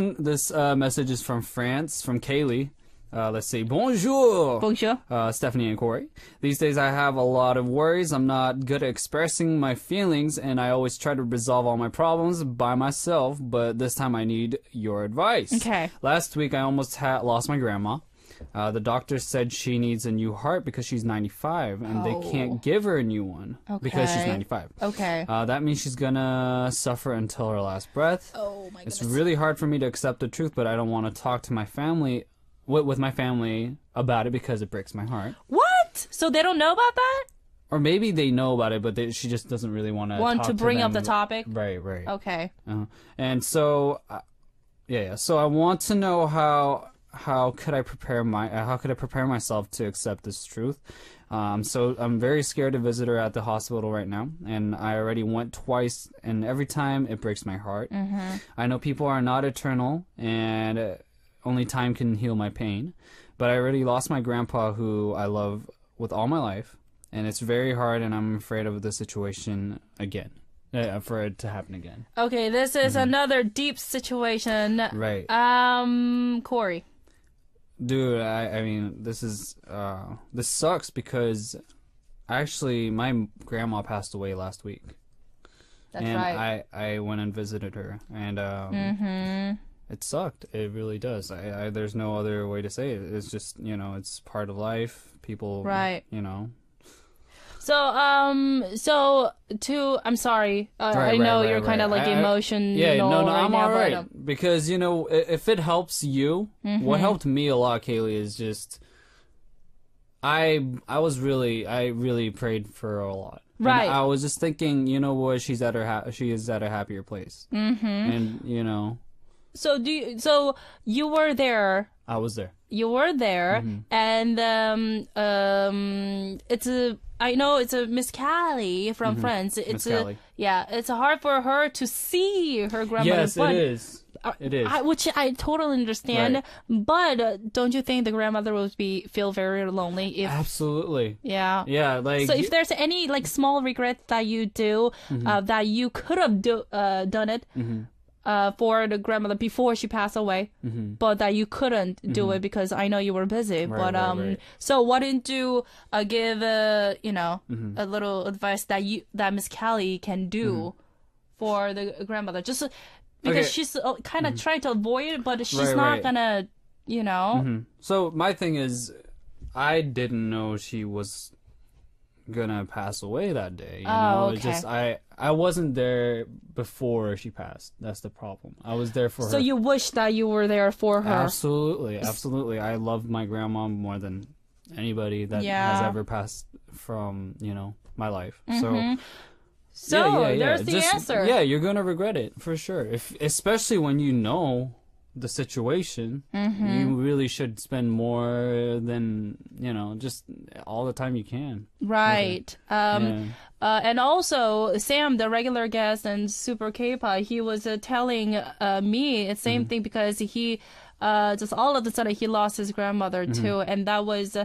message is from France, from Kaylee. Let's see. Bonjour.
bonjour.
Stephanie and Cory. These days I have a lot of worries. I'm not good at expressing my feelings, and I always try to resolve all my problems by myself, but this time I need your advice.
Okay.
Last week I almost lost my grandma. The doctor said she needs a new heart because she's 95, and they can't give her a new one because she's
Okay.
95.
Okay.
That means she's gonna suffer until her last breath.
Oh my
It's
goodness.
really hard for me to accept the truth, but I don't want to talk to my family, with my family about it because it breaks my heart.
What? So they don't know about that?
Or maybe they know about it, but she just doesn't really want to
Want
talk
to bring up
them.
the topic?
Right.
Okay.
And so, So I want to know how could I prepare myself to accept this truth. So I'm very scared to visit her at the hospital right now, and I already went twice, and every time it breaks my heart. I know people are not eternal, and only time can heal my pain, but I already lost my grandpa, who I love with all my life, and it's very hard, and I'm afraid of the situation again, for it to happen again.
Okay, this is another deep situation.
Right.
Cory.
Dude, I mean, this sucks because actually my grandma passed away last week.
That's
and
right.
I went and visited her, and it sucked. It really does. There's no other way to say it. It's just, it's part of life. People,
right. So, I'm sorry. I know you're kind of like emotional.
Yeah, no, I'm
now,
all right. Because, if it helps you, what helped me a lot, Kaylee, is just, I really prayed for her a lot.
Right.
And I was just thinking, you know what, she is at a happier place. And,
So you were there.
I was there.
You were there, and I know it's a Miss Callie from France. It's
Callie.
It's hard for her to see her grandmother.
Yes, it is. It is.
Which I totally understand.
Right.
But don't you think the grandmother would feel very lonely if?
Absolutely.
Yeah.
Yeah, like.
So if there's any like small regret that you do, that you could have done it. For the grandmother before she passed away, but that you couldn't do it because I know you were busy.
Right,
but
right.
So why didn't you give a little advice that Miss Callie can do for the grandmother? Just because she's kind of trying to avoid it, but she's not gonna,
So my thing is, I didn't know she was gonna pass away that day.
Okay.
It's just I wasn't there before she passed. That's the problem. I was there for her.
So you wish that you were there for her.
Absolutely. I loved my grandma more than anybody that has ever passed from my life. So
there's the answer.
Yeah, you're gonna regret it for sure. Especially when you know the situation, you really should spend more than just all the time you can.
Right. And also Sam, the regular guest and Super K-pop, he was telling me the same thing because he just all of a sudden he lost his grandmother too, and that was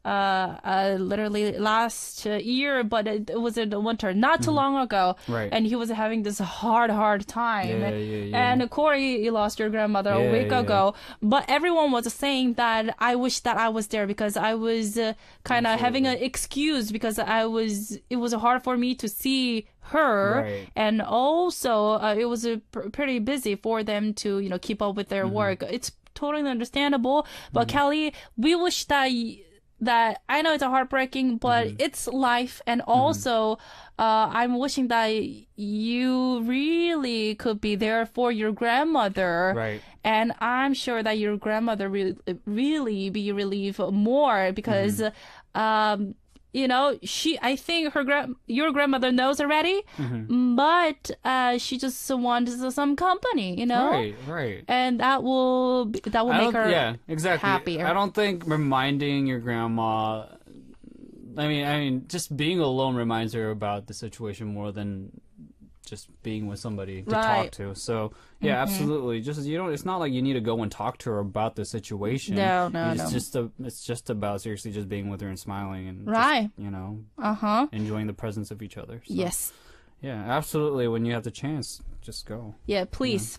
literally last year, but it was in the winter, not too long ago.
Right.
And he was having this hard time.
Yeah.
And Cory, you lost your grandmother a week ago. But everyone was saying that I wish that I was there because I was kind of having an excuse because it was hard for me to see her.
Right.
And also it was pretty busy for them to, keep up with their work. It's totally understandable. But Kelly, we wish that I know it's a heartbreaking, but it's life, and also I'm wishing that you really could be there for your grandmother,
right?
And I'm sure that your grandmother really be relieved more because I think your grandmother knows already, but she just wants some company,
Right.
And that will make her happier.
I don't think reminding your grandma. I mean, just being alone reminds her about the situation more than just being with somebody to talk to. So yeah, absolutely. Just it's not like you need to go and talk to her about the situation.
No.
It's just about seriously just being with her and smiling and
just,
enjoying the presence of each other. So,
yes.
Yeah, absolutely. When you have the chance, just go.
Yeah, please,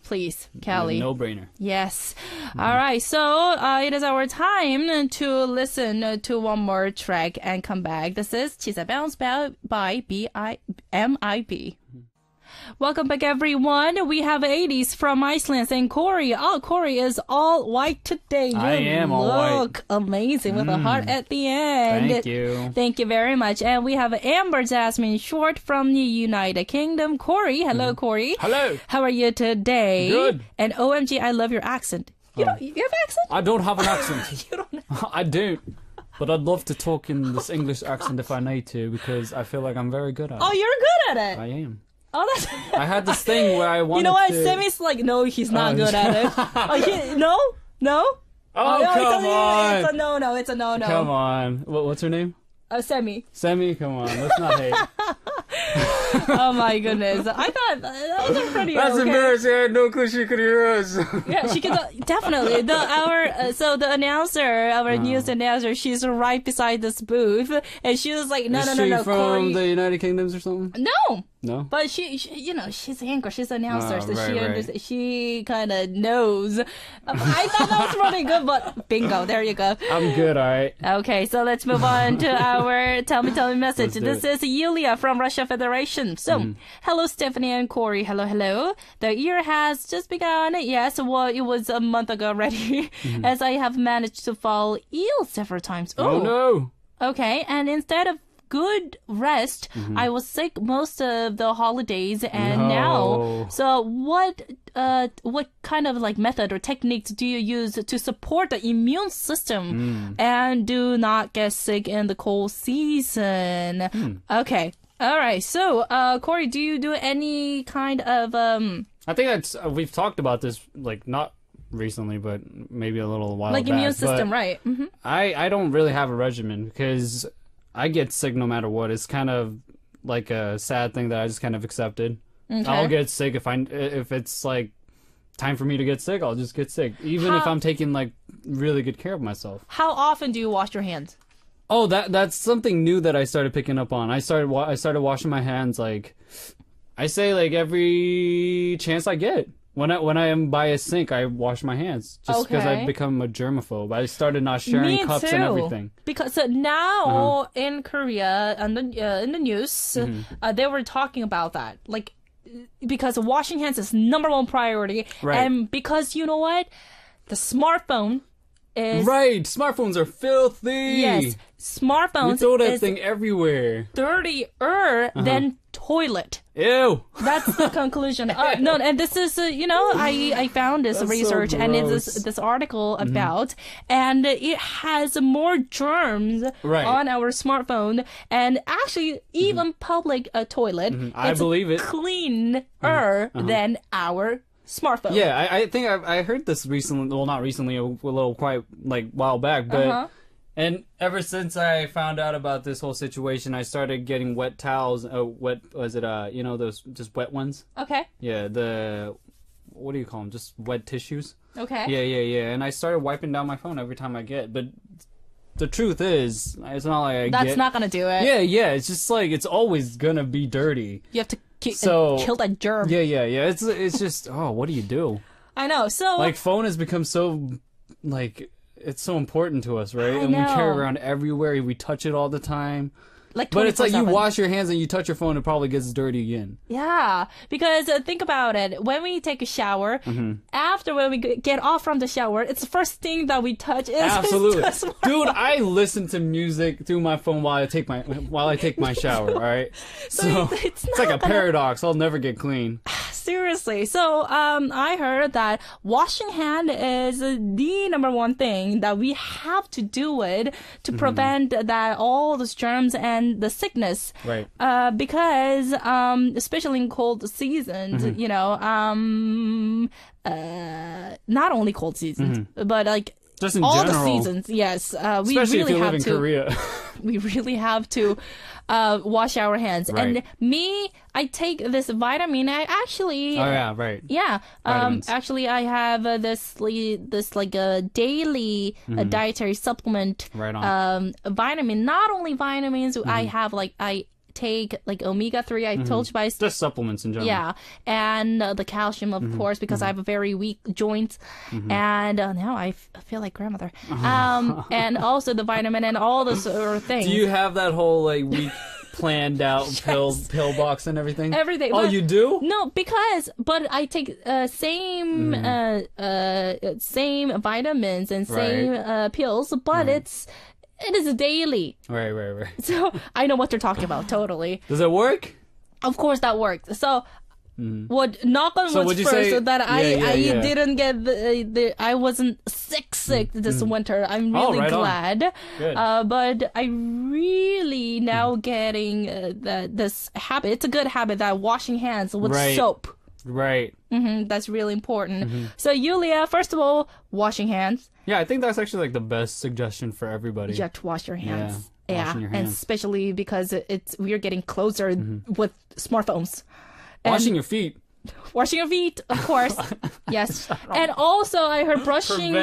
Callie.
No brainer.
Yes. All right. So it is our time to listen to one more track and come back. This is She's a Bounce by B.I.M.I.B. Welcome back, everyone. We have 80s from Iceland and Cory. Oh, Cory is all white today.
I am all white.
Look amazing with a heart at the end.
Thank you.
Thank you very much. And we have Amber Jasmine Short from the United Kingdom. Cory. Hello, Cory.
Hello.
How are you today?
Good.
And OMG, I love your accent. You have an accent?
I don't have an accent.
You don't
I don't. But I'd love to talk in this English accent if I need to because I feel like I'm very good at it.
Oh, you're good at it.
I am.
Oh, that's...
I had this thing where I wanted to...
You know what? Semi's like, no, he's not good at it. No?
Oh, come on.
It's a no.
Come on. What's her name?
Semi.
Semi, come on. Let's not hate.
Oh my goodness! I thought that was pretty.
That's
okay.
embarrassing. I had no clue she could hear us.
Yeah, she could definitely. The announcer, our news announcer, she's right beside this booth, and she was like, "No,
Is
no,
she
no, no,
from
Cory."
the United Kingdoms or something?
No,
No.
but she she's an anchor, she's an announcer, so
right.
she kind of knows. I thought that was really good, but bingo, there you go.
I'm good, all right.
Okay, so let's move on to our tell me message.
Let's do
This is Yulia from Russia Federation. So, hello Stephanie and Cory. Hello. The year has just begun. Yes, well, it was a month ago already, as I have managed to fall ill several times.
Oh no.
Okay, and instead of good rest, I was sick most of the holidays, and now. So what kind of like method or techniques do you use to support the immune system and do not get sick in the cold season? Okay, all right. So, Cory, do you do any kind of
I think that's we've talked about this like not recently, but maybe a little while
like
back.
immune system,
but
right? Mm-hmm.
I don't really have a regimen because I get sick no matter what. It's kind of like a sad thing that I just kind of accepted.
Okay.
I'll get sick if it's like time for me to get sick. I'll just get sick, even if I'm taking like really good care of myself.
How often do you wash your hands?
Oh, that's something new that I started picking up on. I started washing my hands like I say like every chance I get. When I am by a sink, I wash my hands just because I've become a germaphobe. I started not sharing cups and everything.
Because now in Korea, in the news, they were talking about that. Like, because washing hands is number one priority.
Right.
And because you know what? The smartphone is...
Right. Smartphones are filthy.
Yes. Smartphones
We throw that
is
thing everywhere.
dirtier than toilet.
Ew.
That's the conclusion. No, and this is, I found this
That's
research
so
and
gross.
it's this article about, and it has more germs on our smartphone, and actually even public toilet,
I
it's
believe it.
cleaner than our smartphone.
Yeah, I think I heard this recently. Well, not recently, a little quite like while back, but. And ever since I found out about this whole situation, I started getting wet towels. Those just wet ones?
Okay.
Yeah, what do you call them? Just wet tissues?
Okay.
Yeah. And I started wiping down my phone every time I get. But the truth is, it's not like
That's not gonna do it.
Yeah. It's just like it's always gonna be dirty.
You have to kill that germ.
Yeah. It's just what do you do?
I know. So
like phone has become so like. It's so important to us, right?
I
And
know.
we carry it around everywhere. We touch it all the time.
Like
but it's like you
24/7.
wash your hands and you touch your phone, it probably gets dirty again.
Yeah, because think about it. When we take a shower, after when we get off from the shower, it's the first thing that we touch. Is
Absolutely,
the smartphone.
dude. I listen to music through my phone while I take my shower. All right, so
it's
like a paradox. I'll never get clean.
Seriously. So I heard that washing hand is the number one thing that we have to do it to prevent that all those germs and the sickness.
Right.
Because especially in cold seasons, not only cold seasons, but like
just in
all
general.
the seasons. Yes. We
Especially
really
if you
have
live in
to.
Korea.
We really have to wash our hands.
Right.
And me, I take this vitamin. I actually...
Oh yeah, right.
Yeah.
Vitamins.
Actually, I have this like a daily dietary supplement.
Right on.
Vitamin. Not only vitamins, I have I take like omega-3. I told you guys.
Just supplements in general.
Yeah, and the calcium, of course, because I have a very weak joints, and now I feel like grandmother. And also the vitamin and all those sort of things.
Do you have that whole like week planned out pill box and everything?
Everything.
Oh,
But-
you do?
No, but I take same vitamins and same pills, but it is daily.
Right.
So I know what they're talking about totally.
Does it work?
Of course that worked. So what knock on
So
wood
would you
first
say-
so that I
Yeah.
didn't get I wasn't sick this winter. I'm really
right on.
glad.
Good.
But I really now getting this habit. It's a good habit that washing hands with
Right.
soap.
Right.
That's really important. So Yulia, first of all, washing hands.
Yeah, I think that's actually like the best suggestion for everybody.
You have to wash your hands.
washing your
and
hands.
especially because we're getting closer with smartphones. And
Washing your feet.
washing your feet, of course. Yes. And also I heard brushing.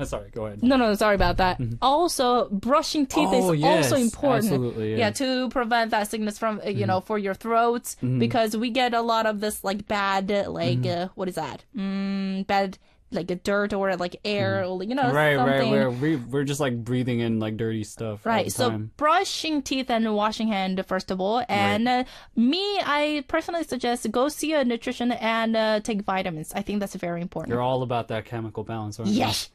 Sorry, go ahead.
No, sorry about that. Also, brushing teeth
Oh,
is
yes,
also important.
absolutely, yeah.
To prevent that sickness from, for your throats, because we get a lot of this, like, bad, like, what is that? Bad, like, a dirt or, like, air, or,
Right,
something.
we're just like breathing in like dirty stuff. all
Right,
the
so
time.
brushing teeth and washing hand first of all, and I personally suggest go see a nutrition and take vitamins. I think that's very important.
You're all about that chemical balance, aren't you?
Yes,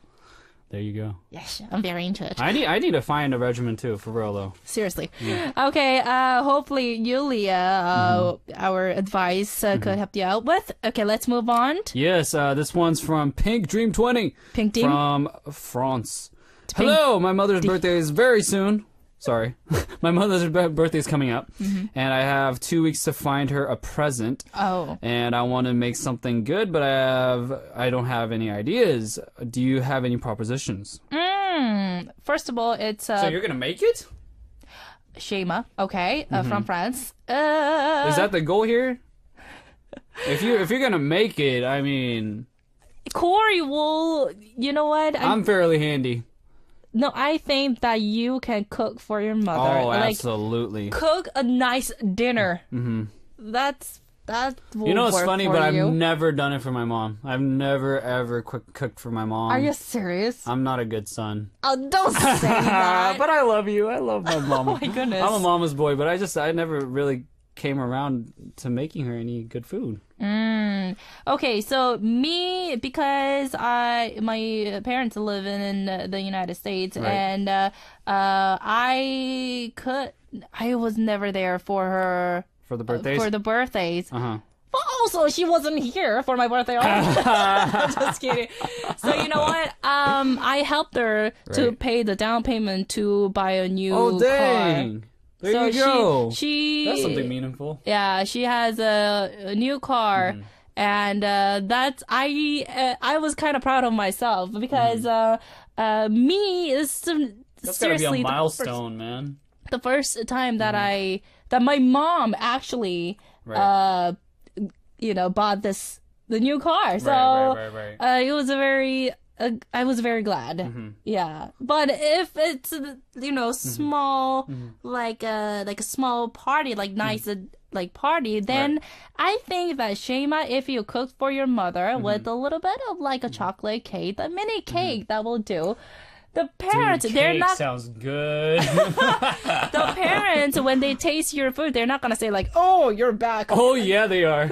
There you go.
yes, I'm very into it.
I need to find a regimen too, for real though.
Seriously. Okay, hopefully Yulia, our advice could help you out with. Okay, let's move on.
Yes, this one's from Pink Dream 20
Pink Dream?
from France. Hello, my mother's birthday is very soon. Sorry. My mother's birthday is coming up, and I have 2 weeks to find her a present.
Oh.
And I want to make something good, but I don't have any ideas. Do you have any propositions?
First of all, it's
So you're gonna make it?
Shema, okay, from France.
Is that the goal here? If you're gonna make it, I mean,
Cory will, you know what?
I'm fairly handy.
No, I think that you can cook for your mother.
Oh,
like,
absolutely.
cook a nice dinner. That will
You know, it's
work
funny,
for
but
you.
I've never done it for my mom. I've never ever cooked for my mom.
Are you serious?
I'm not a good son.
Oh, don't say that.
But I love you. I love my mama.
Oh my goodness.
I'm a mama's boy, but I never really came around to making her any good food.
Okay, so me, because my parents live in the United States,
Right.
and I was never there for her
For the birthdays?
for the birthdays.
Uh-huh.
But also, she wasn't here for my birthday. Just kidding. So you know what? I helped her to
Right.
pay the down payment to buy a new
Oh, dang.
car.
There
So
you go.
She
That's something meaningful.
Yeah, she has a new car, and that's I was kind of proud of myself because me is
That's gotta be
seriously
a milestone, man.
the first time that that my mom actually
Right.
bought the new car. So
right.
it was a very I was very glad. Yeah. But if it's small like a small party, like nice like party, then I think that Shema, if you cook for your mother with a little bit of like a chocolate cake, a mini cake, that will do. The parents, they're
Cake
not.
sounds good.
The parents, when they taste your food, they're not gonna say like, "Oh, you're back."
Oh yeah, they are.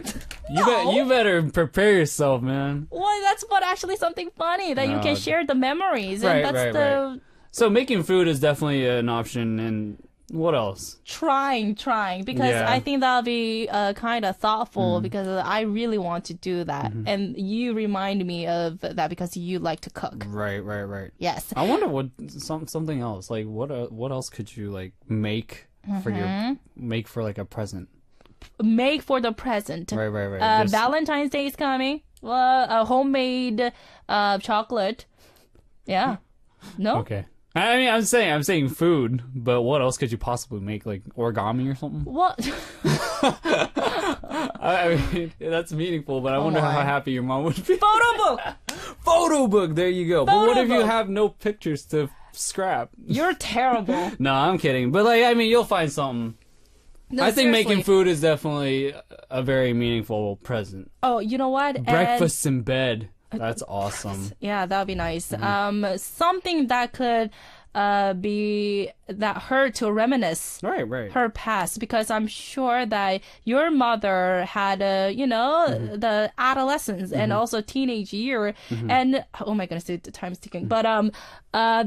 You better prepare yourself, man.
Well, that's what actually something funny that you can share the memories, and that's
Right. So making food is definitely an option. And what else?
trying because
Yeah.
I think that'll be kind of thoughtful because I really want to do that, and you remind me of that because you like to cook.
Right.
Yes.
I wonder what something else. Like what else could you like make for make for like a present?
Make for the present.
Right. Just-
Valentine's Day is coming. A homemade chocolate. Yeah. No.
Okay. I mean, I'm saying food, but what else could you possibly make? Like origami or something?
What?
I mean, that's meaningful, but I wonder how
my.
happy your mom would be.
Photo book.
Photo book. There you go. But what
Photo
if you
book.
have no pictures to scrap?
You're terrible.
No, I'm kidding. But like, I mean, you'll find something.
No,
I think making
seriously.
food is definitely a very meaningful present.
Oh, you know what? And-
Breakfast in bed. That's awesome.
Yeah, that'd be nice. Something that could be that her to reminisce
Right.
her past, because I'm sure that your mother had the adolescence and also teenage year, and oh my goodness, the time's ticking. But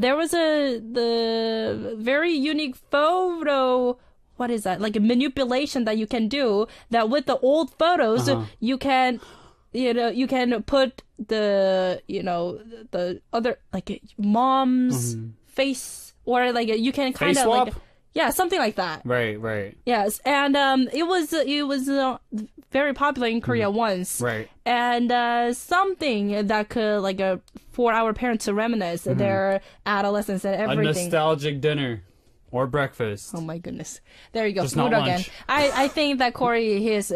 there was the very unique photo. What is that? Like a manipulation that you can do that with the old photos you can. You can put the other like mom's face, or like you can kind
Face
of
swap?
like, yeah, something like that.
Right.
Yes, and it was very popular in Korea once.
Right.
And something that could for our parents to reminisce their adolescence and
A
everything.
nostalgic dinner. or breakfast.
Oh my goodness. There you go.
Just not
Food again.
lunch.
I think that Cory is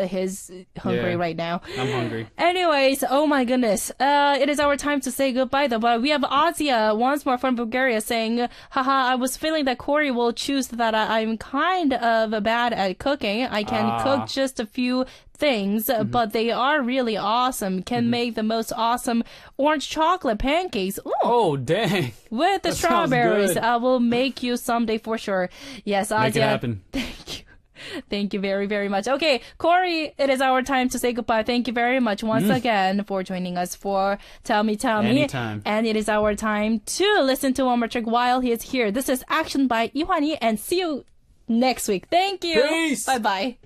hungry
Yeah.
right now.
I'm hungry.
Anyways, oh my goodness. It is our time to say goodbye though. But we have Azia once more from Bulgaria saying, haha, I was feeling that Cory will choose that I'm kind of bad at cooking. I can cook just a few things, but they are really awesome. Can make the most awesome orange chocolate pancakes. Ooh.
Oh, dang.
With the
That sounds
strawberries.
good.
I will make you someday for sure. Yes, Azia.
Make it happen.
Thank you. Thank you very, very much. Okay, Cory, it is our time to say goodbye. Thank you very much once again for joining us for Tell Me.
Anytime.
And it is our time to listen to one more trick while he is here. This is Action by Ihwani, and see you next week. Thank you.
Peace.
Bye-bye.